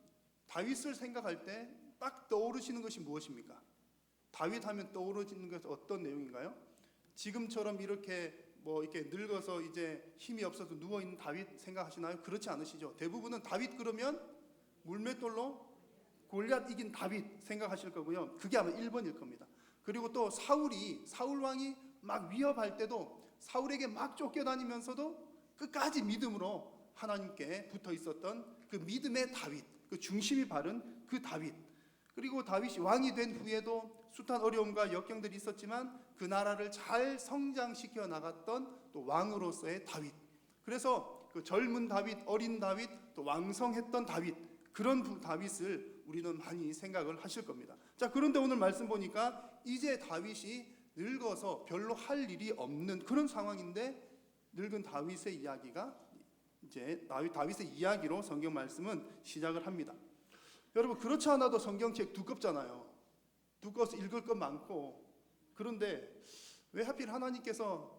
다윗을 생각할 때 딱 떠오르시는 것이 무엇입니까? 다윗 하면 떠오르시는 것은 어떤 내용인가요? 지금처럼 이렇게 늙어서 이제 힘이 없어서 누워 있는 다윗 생각하시나요? 그렇지 않으시죠? 대부분은 다윗 그러면 물맷돌로 골리앗 이긴 다윗 생각하실 거고요. 그게 아마 1번일 겁니다. 그리고 또 사울 왕이 막 위협할 때도 사울에게 막 쫓겨다니면서도 끝까지 믿음으로 하나님께 붙어 있었던 그 믿음의 다윗, 그 중심이 바른 그 다윗. 그리고 다윗이 왕이 된 후에도 숱한 어려움과 역경들이 있었지만 그 나라를 잘 성장시켜 나갔던 또 왕으로서의 다윗. 그래서 그 젊은 다윗, 어린 다윗, 또 왕성했던 다윗, 그런 다윗을 우리는 많이 생각을 하실 겁니다. 자, 그런데 오늘 말씀 보니까 이제 다윗이 늙어서 별로 할 일이 없는 그런 상황인데, 늙은 다윗의 이야기가 이제 다윗의 이야기로 성경 말씀은 시작을 합니다. 여러분, 그렇지 않아도 성경책 두껍잖아요. 두꺼워서 읽을 것 많고. 그런데 왜 하필 하나님께서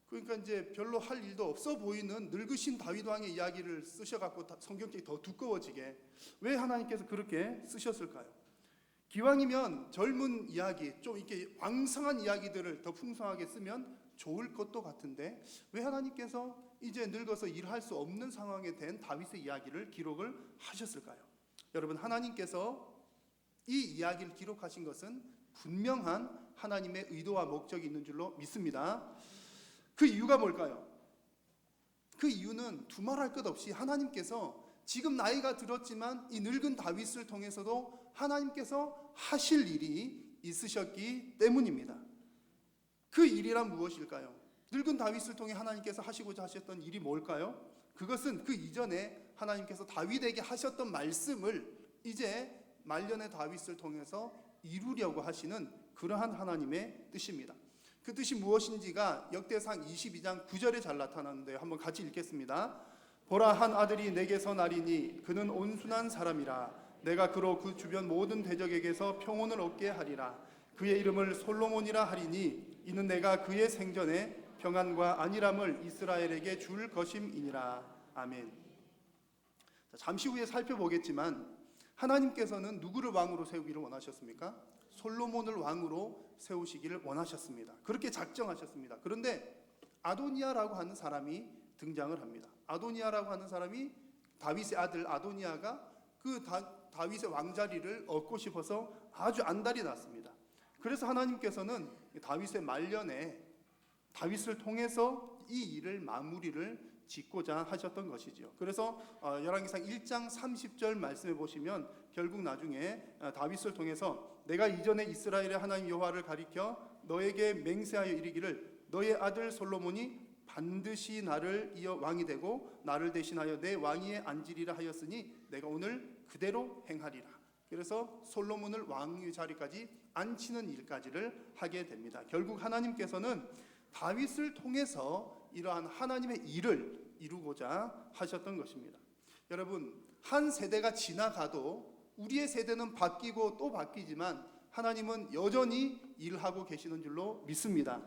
그러니까 이제 별로 할 일도 없어 보이는 늙으신 다윗 왕의 이야기를 쓰셔갖고 성경책이 더 두꺼워지게 왜 하나님께서 그렇게 쓰셨을까요? 기왕이면 젊은 이야기, 좀 이렇게 왕성한 이야기들을 더 풍성하게 쓰면 좋을 것도 같은데 왜 하나님께서 이제 늙어서 일할 수 없는 상황에 된 다윗의 이야기를 기록을 하셨을까요? 여러분, 하나님께서 이 이야기를 기록하신 것은 분명한 하나님의 의도와 목적이 있는 줄로 믿습니다. 그 이유가 뭘까요? 그 이유는 두말할 것 없이 하나님께서 지금 나이가 들었지만 이 늙은 다윗을 통해서도 하나님께서 하실 일이 있으셨기 때문입니다. 그 일이란 무엇일까요? 늙은 다윗을 통해 하나님께서 하시고자 하셨던 일이 뭘까요? 그것은 그 이전에 하나님께서 다윗에게 하셨던 말씀을 이제 말년의 다윗을 통해서 이루려고 하시는 그러한 하나님의 뜻입니다. 그 뜻이 무엇인지가 역대상 22장 9절에 잘 나타나는데요. 한번 같이 읽겠습니다. 보라, 한 아들이 내게서 나리니 그는 온순한 사람이라. 내가 그로 그 주변 모든 대적에게서 평온을 얻게 하리라. 그의 이름을 솔로몬이라 하리니 이는 내가 그의 생전에 평안과 안일함을 이스라엘에게 줄 것임이니라. 아멘. 잠시 후에 살펴보겠지만 하나님께서는 누구를 왕으로 세우기를 원하셨습니까? 솔로몬을 왕으로 세우시기를 원하셨습니다. 그렇게 작정하셨습니다. 그런데 아도니아라고 하는 사람이 등장을 합니다. 아도니아라고 하는 사람이 다윗의 아들 아도니아가 그 다윗의 왕자리를 얻고 싶어서 아주 안달이 났습니다. 그래서 하나님께서는 다윗의 말년에 다윗을 통해서 이 일을 마무리를 짓고자 하셨던 것이죠. 그래서 열왕기상 1장 30절 말씀해 보시면 결국 나중에 다윗을 통해서 내가 이전에 이스라엘의 하나님 여호와를 가리켜 너에게 맹세하여 이르기를 너의 아들 솔로몬이 반드시 나를 이어 왕이 되고 나를 대신하여 내 왕위에 앉으리라 하였으니 내가 오늘 그대로 행하리라. 그래서 솔로몬을 왕위 자리까지 앉히는 일까지를 하게 됩니다. 결국 하나님께서는 다윗을 통해서 이러한 하나님의 일을 이루고자 하셨던 것입니다. 여러분, 한 세대가 지나가도 우리의 세대는 바뀌고 또 바뀌지만 하나님은 여전히 일하고 계시는 줄로 믿습니다.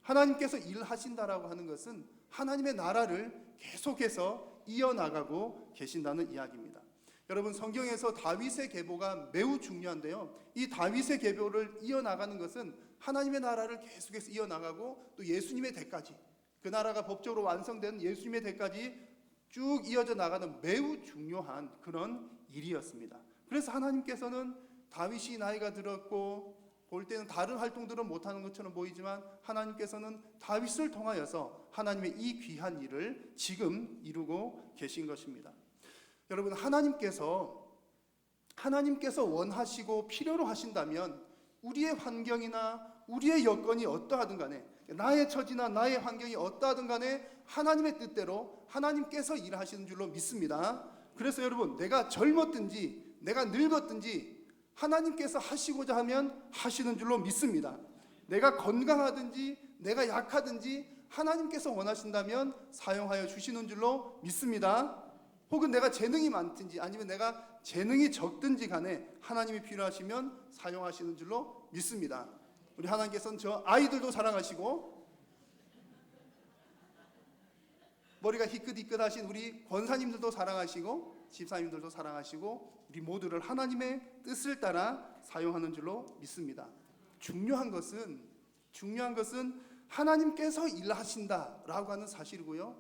하나님께서 일하신다라고 하는 것은 하나님의 나라를 계속해서 이어나가고 계신다는 이야기입니다. 여러분, 성경에서 다윗의 계보가 매우 중요한데요, 이 다윗의 계보를 이어나가는 것은 하나님의 나라를 계속해서 이어나가고 또 예수님의 대까지, 그 나라가 법적으로 완성된 예수님의 대까지 쭉 이어져 나가는 매우 중요한 그런 일이었습니다. 그래서 하나님께서는 다윗이 나이가 들었고 볼 때는 다른 활동들은 못하는 것처럼 보이지만 하나님께서는 다윗을 통하여서 하나님의 이 귀한 일을 지금 이루고 계신 것입니다. 여러분, 하나님께서 원하시고 필요로 하신다면 우리의 환경이나 우리의 여건이 어떠하든 간에, 나의 처지나 나의 환경이 어떠하든 간에 하나님의 뜻대로 하나님께서 일하시는 줄로 믿습니다. 그래서 여러분, 내가 젊었든지 내가 늙었든지 하나님께서 하시고자 하면 하시는 줄로 믿습니다. 내가 건강하든지 내가 약하든지 하나님께서 원하신다면 사용하여 주시는 줄로 믿습니다. 혹은 내가 재능이 많든지 아니면 내가 재능이 적든지 간에 하나님이 필요하시면 사용하시는 줄로 믿습니다. 우리 하나님께서는 저 아이들도 사랑하시고 머리가 희끗희끗하신 우리 권사님들도 사랑하시고 집사님들도 사랑하시고 우리 모두를 하나님의 뜻을 따라 사용하는 줄로 믿습니다. 중요한 것은 하나님께서 일하신다라고 하는 사실이고요,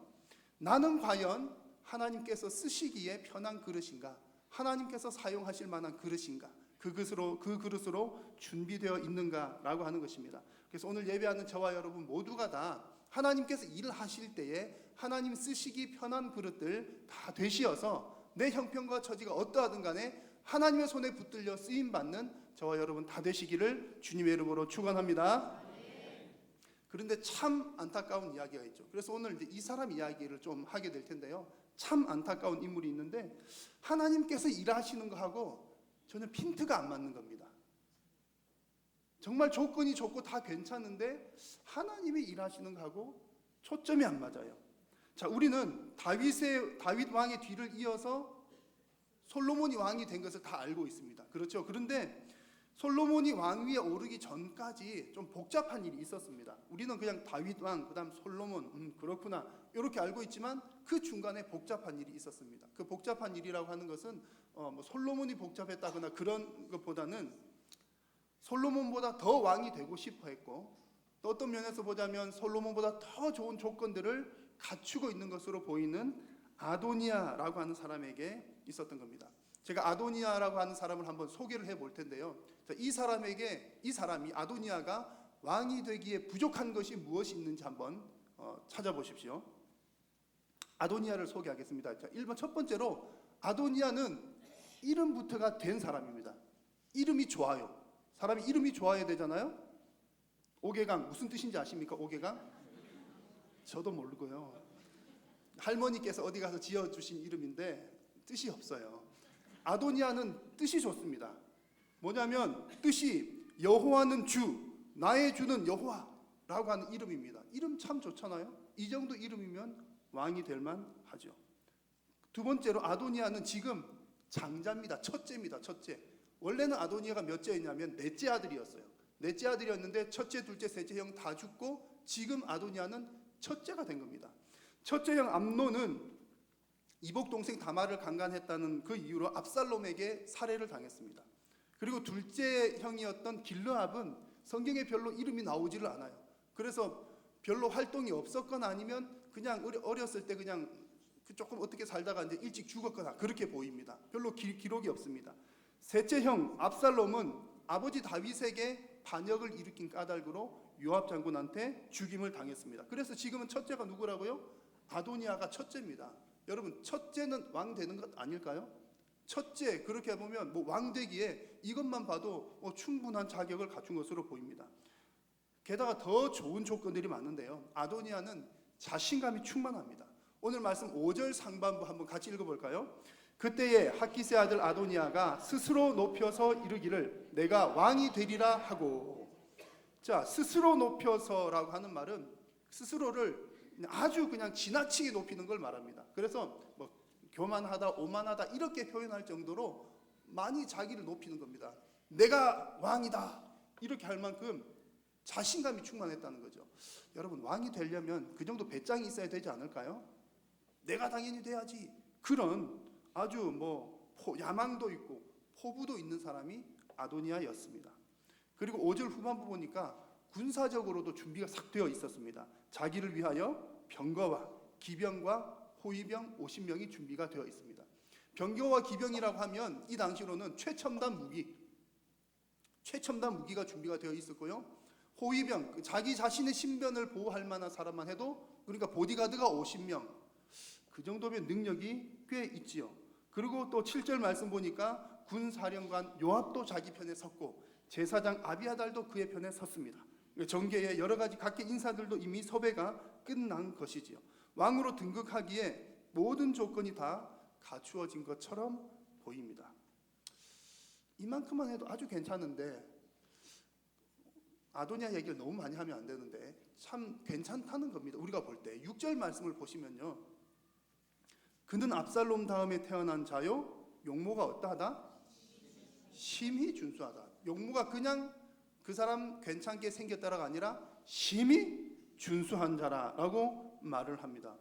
나는 과연 하나님께서 쓰시기에 편한 그릇인가, 하나님께서 사용하실 만한 그릇인가, 그 그릇으로 준비되어 있는가라고 하는 것입니다. 그래서 오늘 예배하는 저와 여러분 모두가 다 하나님께서 일을 하실 때에 하나님 쓰시기 편한 그릇들 다 되시어서 내 형편과 처지가 어떠하든 간에 하나님의 손에 붙들려 쓰임받는 저와 여러분 다 되시기를 주님의 이름으로 축원합니다. 그런데 참 안타까운 이야기가 있죠. 그래서 오늘 이제 이 사람 이야기를 좀 하게 될 텐데요, 참 안타까운 인물이 있는데 하나님께서 일하시는 거하고 전혀 핀트가 안 맞는 겁니다. 정말 조건이 좋고 다 괜찮은데 하나님이 일하시는 거하고 초점이 안 맞아요. 자, 우리는 다윗 왕의 뒤를 이어서 솔로몬이 왕이 된 것을 다 알고 있습니다. 그렇죠? 그런데 솔로몬이 왕위에 오르기 전까지 좀 복잡한 일이 있었습니다. 우리는 그냥 다윗 왕, 그다음 솔로몬, 그렇구나 이렇게 알고 있지만 그 중간에 복잡한 일이 있었습니다. 그 복잡한 일이라고 하는 것은 뭐 솔로몬이 복잡했다거나 그런 것보다는 솔로몬보다 더 왕이 되고 싶어 했고, 또 어떤 면에서 보자면 솔로몬보다 더 좋은 조건들을 갖추고 있는 것으로 보이는 아도니아라고 하는 사람에게 있었던 겁니다. 제가 아도니아라고 하는 사람을 한번 소개를 해볼 텐데요, 이 사람이 아도니아가 왕이 되기에 부족한 것이 무엇이 있는지 한번 찾아보십시오. 아도니아를 소개하겠습니다. 자, 1번 첫 번째로 아도니아는 이름부터가 된 사람입니다. 이름이 좋아요. 사람이 이름이 좋아야 되잖아요. 오개강 무슨 뜻인지 아십니까? 오개강? 저도 모르고요. 할머니께서 어디 가서 지어주신 이름인데 뜻이 없어요. 아도니아는 뜻이 좋습니다. 뭐냐면 뜻이 여호와는 주, 나의 주는 여호와라고 하는 이름입니다. 이름 참 좋잖아요. 이 정도 이름이면 왕이 될 만하죠. 두 번째로 아도니아는 지금 장자입니다. 첫째입니다. 첫째. 원래는 아도니아가 몇째였냐면 넷째 아들이었어요. 넷째 아들이었는데 첫째, 둘째, 셋째 형 다 죽고 지금 아도니아는 첫째가 된 겁니다. 첫째 형 암논은 이복 동생 다말을 강간했다는 그 이유로 압살롬에게 살해를 당했습니다. 그리고 둘째 형이었던 길르압은 성경에 별로 이름이 나오지를 않아요. 그래서 별로 활동이 없었거나 아니면 그냥 어렸을 때 그냥 조금 어떻게 살다가 이제 일찍 죽었거나 그렇게 보입니다. 별로 기록이 없습니다. 셋째 형 압살롬은 아버지 다윗에게 반역을 일으킨 까닭으로 요압 장군한테 죽임을 당했습니다. 그래서 지금은 첫째가 누구라고요? 아도니아가 첫째입니다. 여러분, 첫째는 왕 되는 것 아닐까요? 첫째, 그렇게 보면 왕 되기에 이것만 봐도 충분한 자격을 갖춘 것으로 보입니다. 게다가 더 좋은 조건들이 많은데요. 아도니아는 자신감이 충만합니다. 오늘 말씀 5절 상반부 한번 같이 읽어볼까요? 그때에 학기스의 아들 아도니아가 스스로 높여서 이르기를 내가 왕이 되리라 하고. 자, 스스로 높여서라고 하는 말은 스스로를 아주 그냥 지나치게 높이는 걸 말합니다. 그래서 교만하다, 오만하다 이렇게 표현할 정도로 많이 자기를 높이는 겁니다. 내가 왕이다 이렇게 할 만큼 자신감이 충만했다는 거죠. 여러분, 왕이 되려면 그 정도 배짱이 있어야 되지 않을까요? 내가 당연히 돼야지. 그런 아주 야망도 있고 포부도 있는 사람이 아도니아였습니다. 그리고 5절 후반부 보니까 군사적으로도 준비가 싹 되어 있었습니다. 자기를 위하여 병거와 기병과 호위병 50명이 준비가 되어 있습니다. 병거와 기병이라고 하면 이 당시로는 최첨단 무기가 준비가 되어 있었고요. 호위병, 자기 자신의 신변을 보호할 만한 사람만 해도, 그러니까 보디가드가 50명, 그 정도면 능력이 꽤 있지요. 그리고 또 7절 말씀 보니까 군사령관 요압도 자기 편에 섰고 제사장 아비아달도 그의 편에 섰습니다. 정계의 여러 가지 각계 인사들도 이미 섭외가 끝난 것이지요. 왕으로 등극하기에 모든 조건이 다 갖추어진 것처럼 보입니다. 이만큼만 해도 아주 괜찮은데, 아도니아 얘기를 너무 많이 하면 안 되는데 참 괜찮다는 겁니다. 우리가 볼 때 6절 말씀을 보시면요, 그는 압살롬 다음에 태어난 자요 용모가 어떠하다? 심히 준수하다. 용모가 그냥 그 사람 괜찮게 생겼다가 아니라 심히 준수한 자라라고 말을 합니다.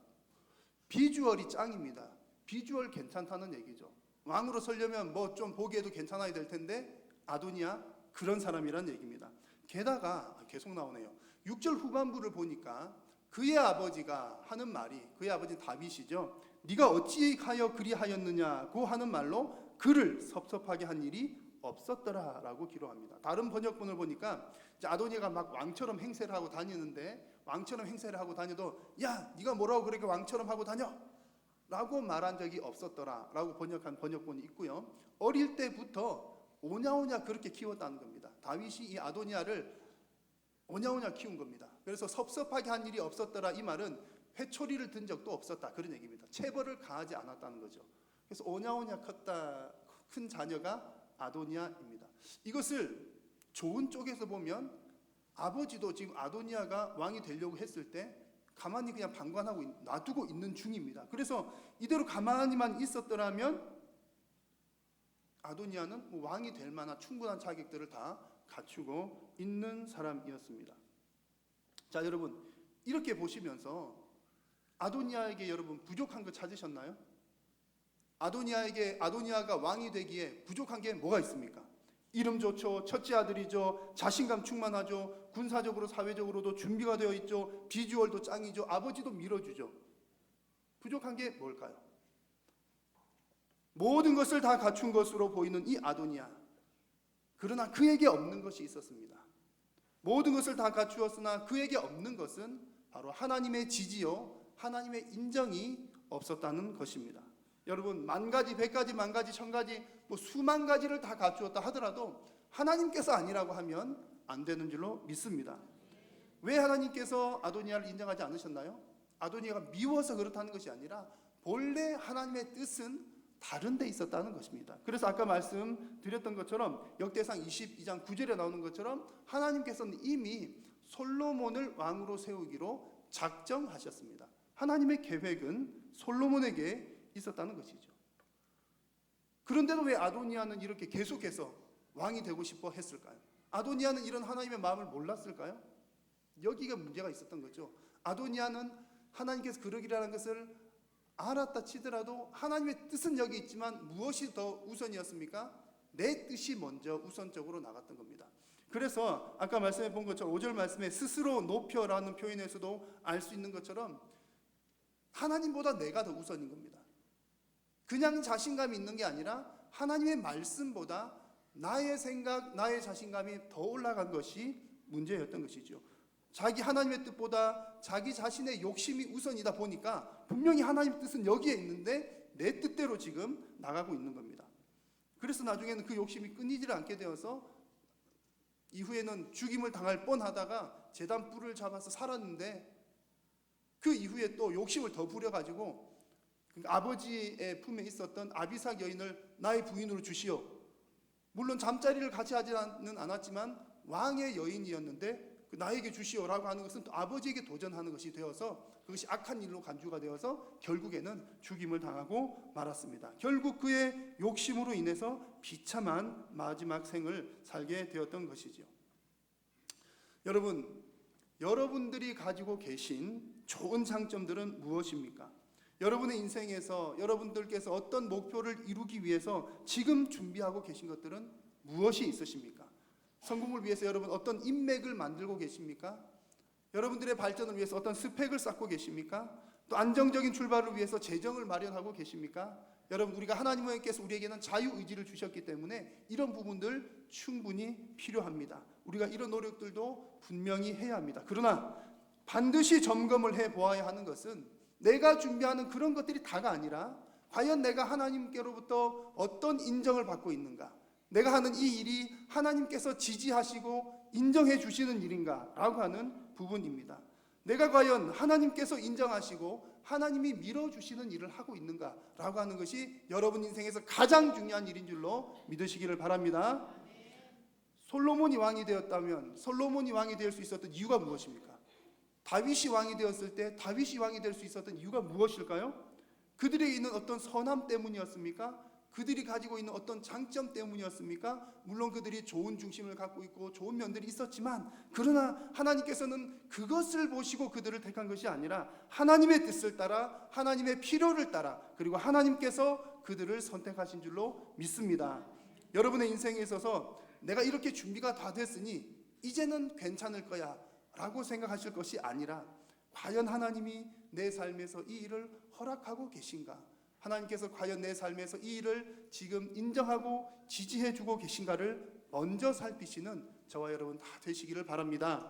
비주얼이 짱입니다. 비주얼 괜찮다는 얘기죠. 왕으로 서려면 좀 보기에도 괜찮아야 될 텐데 아도니아 그런 사람이란 얘기입니다. 게다가 계속 나오네요. 6절 후반부를 보니까 그의 아버지가 하는 말이, 그의 아버지는 다윗이죠. 네가 어찌하여 그리하였느냐고 하는 말로 그를 섭섭하게 한 일이 없었더라라고 기록합니다. 다른 번역본을 보니까 아도니아가 막 왕처럼 행세를 하고 다니는데, 왕처럼 행세를 하고 다녀도 야, 네가 뭐라고 그렇게 왕처럼 하고 다녀? 라고 말한 적이 없었더라라고 번역한 번역본이 있고요. 어릴 때부터 오냐오냐 그렇게 키웠다는 겁니다. 다윗이 이 아도니아를 오냐오냐 키운 겁니다. 그래서 섭섭하게 한 일이 없었더라, 이 말은 회초리를 든 적도 없었다, 그런 얘기입니다. 체벌을 가하지 않았다는 거죠. 그래서 오냐오냐 큰 자녀가 아도니아입니다. 이것을 좋은 쪽에서 보면 아버지도 지금 아도니아가 왕이 되려고 했을 때 가만히 그냥 방관하고 놔두고 있는 중입니다. 그래서 이대로 가만히만 있었더라면 아도니아는 왕이 될 만한 충분한 자격들을 다 갖추고 있는 사람이었습니다. 자, 여러분, 이렇게 보시면서 아도니아에게 여러분 부족한 거 찾으셨나요? 아도니아가 왕이 되기에 부족한 게 뭐가 있습니까? 이름 좋죠, 첫째 아들이죠, 자신감 충만하죠, 군사적으로 사회적으로도 준비가 되어 있죠, 비주얼도 짱이죠, 아버지도 밀어주죠. 부족한 게 뭘까요? 모든 것을 다 갖춘 것으로 보이는 이 아도니아, 그러나 그에게 없는 것이 있었습니다. 모든 것을 다 갖추었으나 그에게 없는 것은 바로 하나님의 지지요, 하나님의 인정이 없었다는 것입니다. 여러분, 만 가지, 백 가지, 만 가지, 천 가지, 수만 가지를 다 갖추었다 하더라도 하나님께서 아니라고 하면 안 되는 줄로 믿습니다. 왜 하나님께서 아도니아를 인정하지 않으셨나요? 아도니아가 미워서 그렇다는 것이 아니라 본래 하나님의 뜻은 다른 데 있었다는 것입니다. 그래서 아까 말씀드렸던 것처럼 역대상 22장 9절에 나오는 것처럼 하나님께서는 이미 솔로몬을 왕으로 세우기로 작정하셨습니다. 하나님의 계획은 솔로몬에게 있었다는 것이죠. 그런데도 왜 아도니아는 이렇게 계속해서 왕이 되고 싶어 했을까요? 아도니아는 이런 하나님의 마음을 몰랐을까요? 여기가 문제가 있었던 거죠. 아도니아는 하나님께서 그러기라는 것을 알았다 치더라도 하나님의 뜻은 여기 있지만 무엇이 더 우선이었습니까? 내 뜻이 먼저 우선적으로 나갔던 겁니다. 그래서 아까 말씀해 본 것처럼 5절 말씀에 스스로 높여라는 표현에서도 알 수 있는 것처럼 하나님보다 내가 더 우선인 겁니다. 그냥 자신감이 있는 게 아니라 하나님의 말씀보다 나의 생각, 나의 자신감이 더 올라간 것이 문제였던 것이죠. 자기 하나님의 뜻보다 자기 자신의 욕심이 우선이다 보니까 분명히 하나님의 뜻은 여기에 있는데 내 뜻대로 지금 나가고 있는 겁니다. 그래서 나중에는 그 욕심이 끊이질 않게 되어서 이후에는 죽임을 당할 뻔하다가 제단 뿔을 잡아서 살았는데, 그 이후에 또 욕심을 더 부려가지고 아버지의 품에 있었던 아비삭 여인을 나의 부인으로 주시오. 물론 잠자리를 같이 하지는 않았지만 왕의 여인이었는데 나에게 주시오라고 하는 것은 또 아버지에게 도전하는 것이 되어서 그것이 악한 일로 간주가 되어서 결국에는 죽임을 당하고 말았습니다. 결국 그의 욕심으로 인해서 비참한 마지막 생을 살게 되었던 것이죠. 여러분, 여러분들이 가지고 계신 좋은 장점들은 무엇입니까? 여러분의 인생에서 여러분들께서 어떤 목표를 이루기 위해서 지금 준비하고 계신 것들은 무엇이 있으십니까? 성공을 위해서 여러분 어떤 인맥을 만들고 계십니까? 여러분들의 발전을 위해서 어떤 스펙을 쌓고 계십니까? 또 안정적인 출발을 위해서 재정을 마련하고 계십니까? 여러분, 우리가 하나님께서 우리에게는 자유의지를 주셨기 때문에 이런 부분들 충분히 필요합니다. 우리가 이런 노력들도 분명히 해야 합니다. 그러나 반드시 점검을 해보아야 하는 것은 내가 준비하는 그런 것들이 다가 아니라 과연 내가 하나님께로부터 어떤 인정을 받고 있는가? 내가 하는 이 일이 하나님께서 지지하시고 인정해 주시는 일인가? 라고 하는 부분입니다. 내가 과연 하나님께서 인정하시고 하나님이 밀어주시는 일을 하고 있는가? 라고 하는 것이 여러분 인생에서 가장 중요한 일인 줄로 믿으시기를 바랍니다. 솔로몬이 왕이 되었다면 솔로몬이 왕이 될 수 있었던 이유가 무엇입니까? 다윗이 왕이 되었을 때 다윗이 왕이 될 수 있었던 이유가 무엇일까요? 그들에게 있는 어떤 선함 때문이었습니까? 그들이 가지고 있는 어떤 장점 때문이었습니까? 물론 그들이 좋은 중심을 갖고 있고 좋은 면들이 있었지만, 그러나 하나님께서는 그것을 보시고 그들을 택한 것이 아니라 하나님의 뜻을 따라 하나님의 필요를 따라 그리고 하나님께서 그들을 선택하신 줄로 믿습니다. 여러분의 인생에 있어서 내가 이렇게 준비가 다 됐으니 이제는 괜찮을 거야 라고 생각하실 것이 아니라 과연 하나님이 내 삶에서 이 일을 허락하고 계신가? 하나님께서 과연 내 삶에서 이 일을 지금 인정하고 지지해주고 계신가를 먼저 살피시는 저와 여러분 다 되시기를 바랍니다.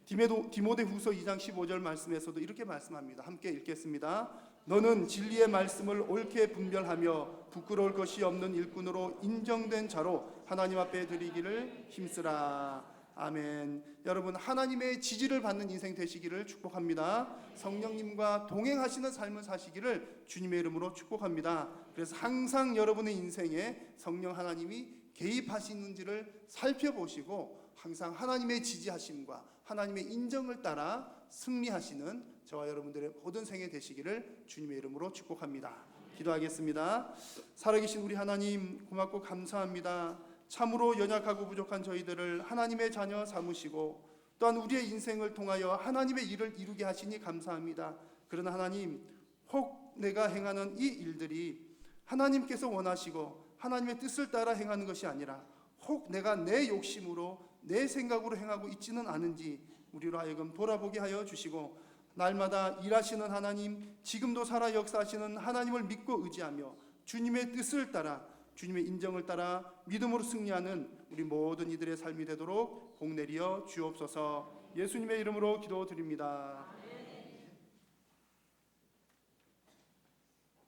디모데후서 2장 15절 말씀에서도 이렇게 말씀합니다. 함께 읽겠습니다. 너는 진리의 말씀을 옳게 분별하며 부끄러울 것이 없는 일꾼으로 인정된 자로 하나님 앞에 드리기를 힘쓰라. 아멘. 여러분, 하나님의 지지를 받는 인생 되시기를 축복합니다. 성령님과 동행하시는 삶을 사시기를 주님의 이름으로 축복합니다. 그래서 항상 여러분의 인생에 성령 하나님이 개입하시는지를 살펴보시고 항상 하나님의 지지하심과 하나님의 인정을 따라 승리하시는 저와 여러분들의 모든 생애 되시기를 주님의 이름으로 축복합니다. 기도하겠습니다. 살아계신 우리 하나님, 고맙고 감사합니다. 참으로 연약하고 부족한 저희들을 하나님의 자녀 삼으시고 또한 우리의 인생을 통하여 하나님의 일을 이루게 하시니 감사합니다. 그러나 하나님, 혹 내가 행하는 이 일들이 하나님께서 원하시고 하나님의 뜻을 따라 행하는 것이 아니라 혹 내가 내 욕심으로 내 생각으로 행하고 있지는 않은지 우리로 하여금 돌아보게 하여 주시고, 날마다 일하시는 하나님, 지금도 살아 역사하시는 하나님을 믿고 의지하며 주님의 뜻을 따라 주님의 인정을 따라 믿음으로 승리하는 우리 모든 이들의 삶이 되도록 복 내리어 주옵소서. 예수님의 이름으로 기도드립니다.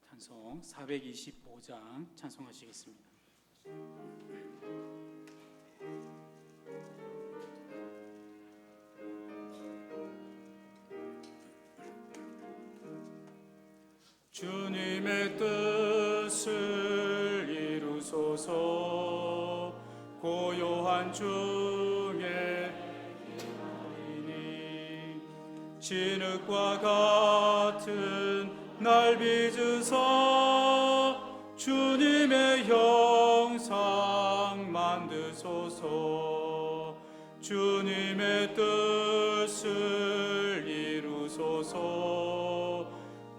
찬송 425장 찬송하시겠습니다. 주님의 뜻을 이루소서. 고요한 중에 진흙과 같은 날 빚으사 주님의 형상 만드소서. 주님의 뜻을 이루소서.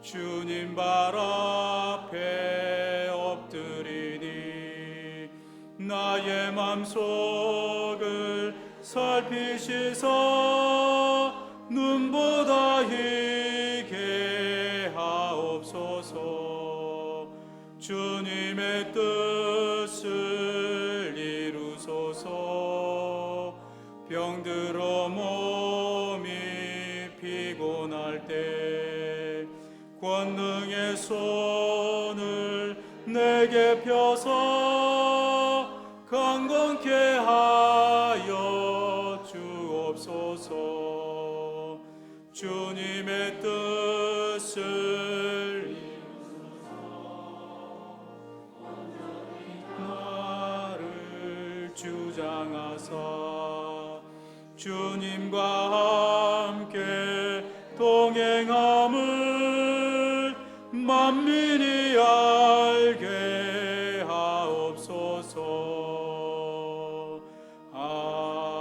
주님 발 앞에 엎드리니 나의 맘속을 살피시사 눈보다 희게 하옵소서. 주님의 뜻을 이루소서. 병들어 몸이 손을 내게 펴서 강건케 하여 주옵소서. 주님의 뜻을 나를 주장하사 주님과 함께 동행함을 만민이 알게 하옵소서. 아멘.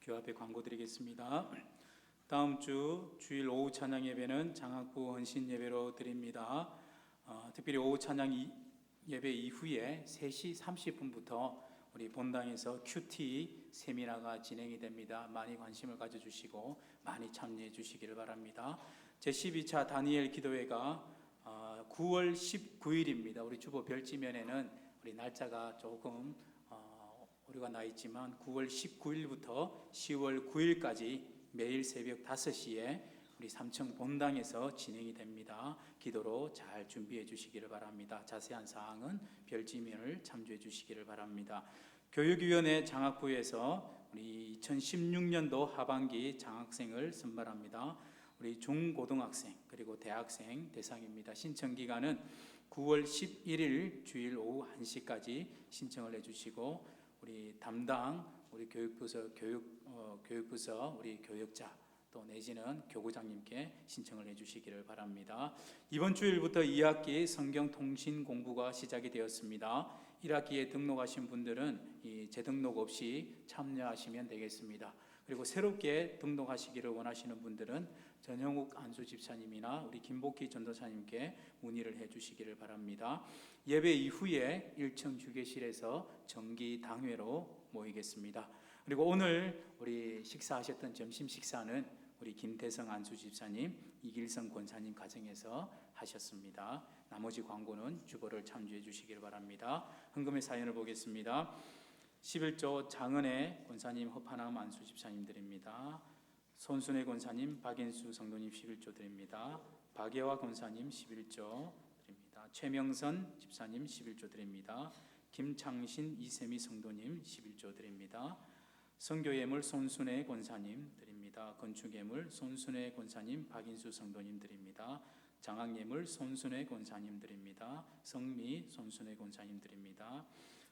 교회 앞에 광고 드리겠습니다. 다음 주 주일 오후 찬양 예배는 장학부 헌신 예배로 드립니다. 특별히 오후 찬양 예배 이후에 3시 30분부터 우리 본당에서 큐티 세미나가 진행이 됩니다. 많이 관심을 가져주시고 많이 참여해 주시기를 바랍니다. 제12차 다니엘 기도회가 9월 19일입니다. 우리 주보 별지면에는 우리 날짜가 조금 오류가 나 있지만 9월 19일부터 10월 9일까지 매일 새벽 5시에 우리 삼청 본당에서 진행이 됩니다. 기도로 잘 준비해 주시기를 바랍니다. 자세한 사항은 별지면을 참조해 주시기를 바랍니다. 교육위원회 장학부에서 우리 2016년도 하반기 장학생을 선발합니다. 우리 중고등학생 그리고 대학생 대상입니다. 신청 기간은 9월 11일 주일 오후 1시까지 신청을 해주시고 우리 담당 우리 교육부서 우리 교육자 또 내지는 교구장님께 신청을 해주시기를 바랍니다. 이번 주일부터 2학기 성경 통신 공부가 시작이 되었습니다. 1학기에 등록하신 분들은 이 재등록 없이 참여하시면 되겠습니다. 그리고 새롭게 등록하시기를 원하시는 분들은 전형욱 안수 집사님이나 우리 김복희 전도사님께 문의를 해주시기를 바랍니다. 예배 이후에 1층 휴게실에서 정기 당회로 모이겠습니다. 그리고 오늘 우리 식사하셨던 점심 식사는 우리 김태성 안수 집사님, 이길성 권사님 가정에서 하셨습니다. 나머지 광고는 주보를 참조해 주시길 바랍니다. 헌금의 사연을 보겠습니다. 11조 장은혜 권사님, 허파남 안수 집사님 드립니다. 손순혜 권사님, 박인수 성도님 11조 드립니다. 박예화 권사님 11조 드립니다. 최명선 집사님 11조 드립니다. 김창신 이세미 성도님 11조 드립니다. 선교예물 손순혜 권사님 드립니다. 건축예물 손순혜 권사님, 박인수 성도님 드립니다. 장학예물 손순혜 권사님 드립니다. 성미 손순혜 권사님 드립니다.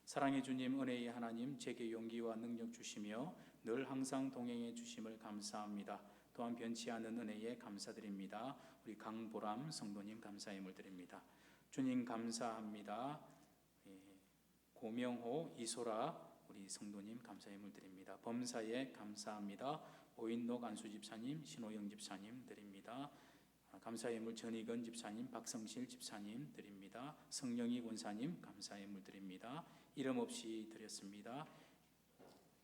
사랑의 주님, 은혜의 하나님, 제게 용기와 능력 주시며 늘 항상 동행해 주심을 감사합니다. 또한 변치 않는 은혜에 감사드립니다. 우리 강보람 성도님 감사예물 드립니다. 주님 감사합니다. 고명호, 이소라 우리 성도님 감사예물 드립니다. 범사에 감사합니다. 오인록 안수 집사님, 신호영 집사님 드립니다. 감사예물 전익은 집사님, 박성실 집사님 드립니다. 성령이 권사님 감사예물 드립니다. 이름 없이 드렸습니다.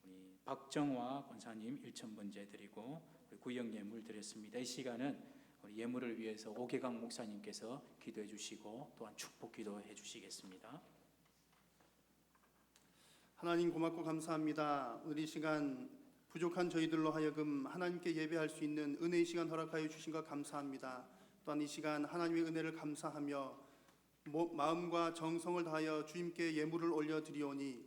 우리 박정화 권사님 1,000번째 드리고 우리 구역예물 드렸습니다. 이 시간은 우리 예물을 위해서 오계강 목사님께서 기도해 주시고 또한 축복 기도해 주시겠습니다. 하나님 고맙고 감사합니다. 우리 시간 부족한 저희들로 하여금 하나님께 예배할 수 있는 은혜의 시간 허락하여 주신 것 감사합니다. 또한 이 시간 하나님의 은혜를 감사하며 마음과 정성을 다하여 주님께 예물을 올려드리오니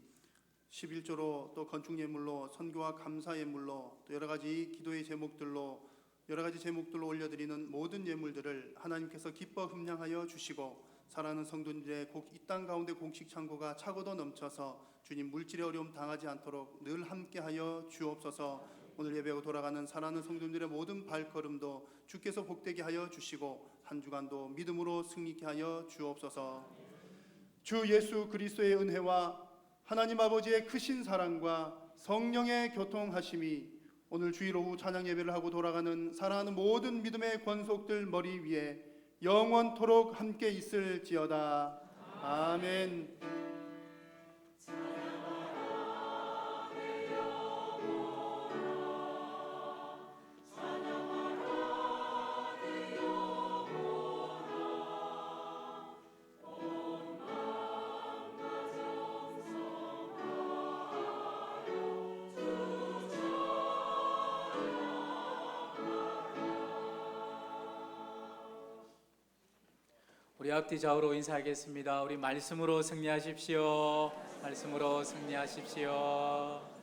11조로 또 건축예물로 선교와 감사예물로 또 여러 가지 기도의 제목들로 올려드리는 모든 예물들을 하나님께서 기뻐 흠량하여 주시고 사랑하는 성도님들의 이 땅 가운데 공식 창고가 차고도 넘쳐서 주님 물질의 어려움 당하지 않도록 늘 함께하여 주옵소서. 오늘 예배하고 돌아가는 사랑하는 성도님들의 모든 발걸음도 주께서 복되게 하여 주시고 한 주간도 믿음으로 승리케 하여 주옵소서. 주 예수 그리스도의 은혜와 하나님 아버지의 크신 사랑과 성령의 교통하심이 오늘 주일 오후 찬양 예배를 하고 돌아가는 사랑하는 모든 믿음의 권속들 머리 위에 영원토록 함께 있을지어다. 아멘. 우리 앞뒤 좌우로 인사하겠습니다. 우리 말씀으로 승리하십시오. 말씀으로 승리하십시오.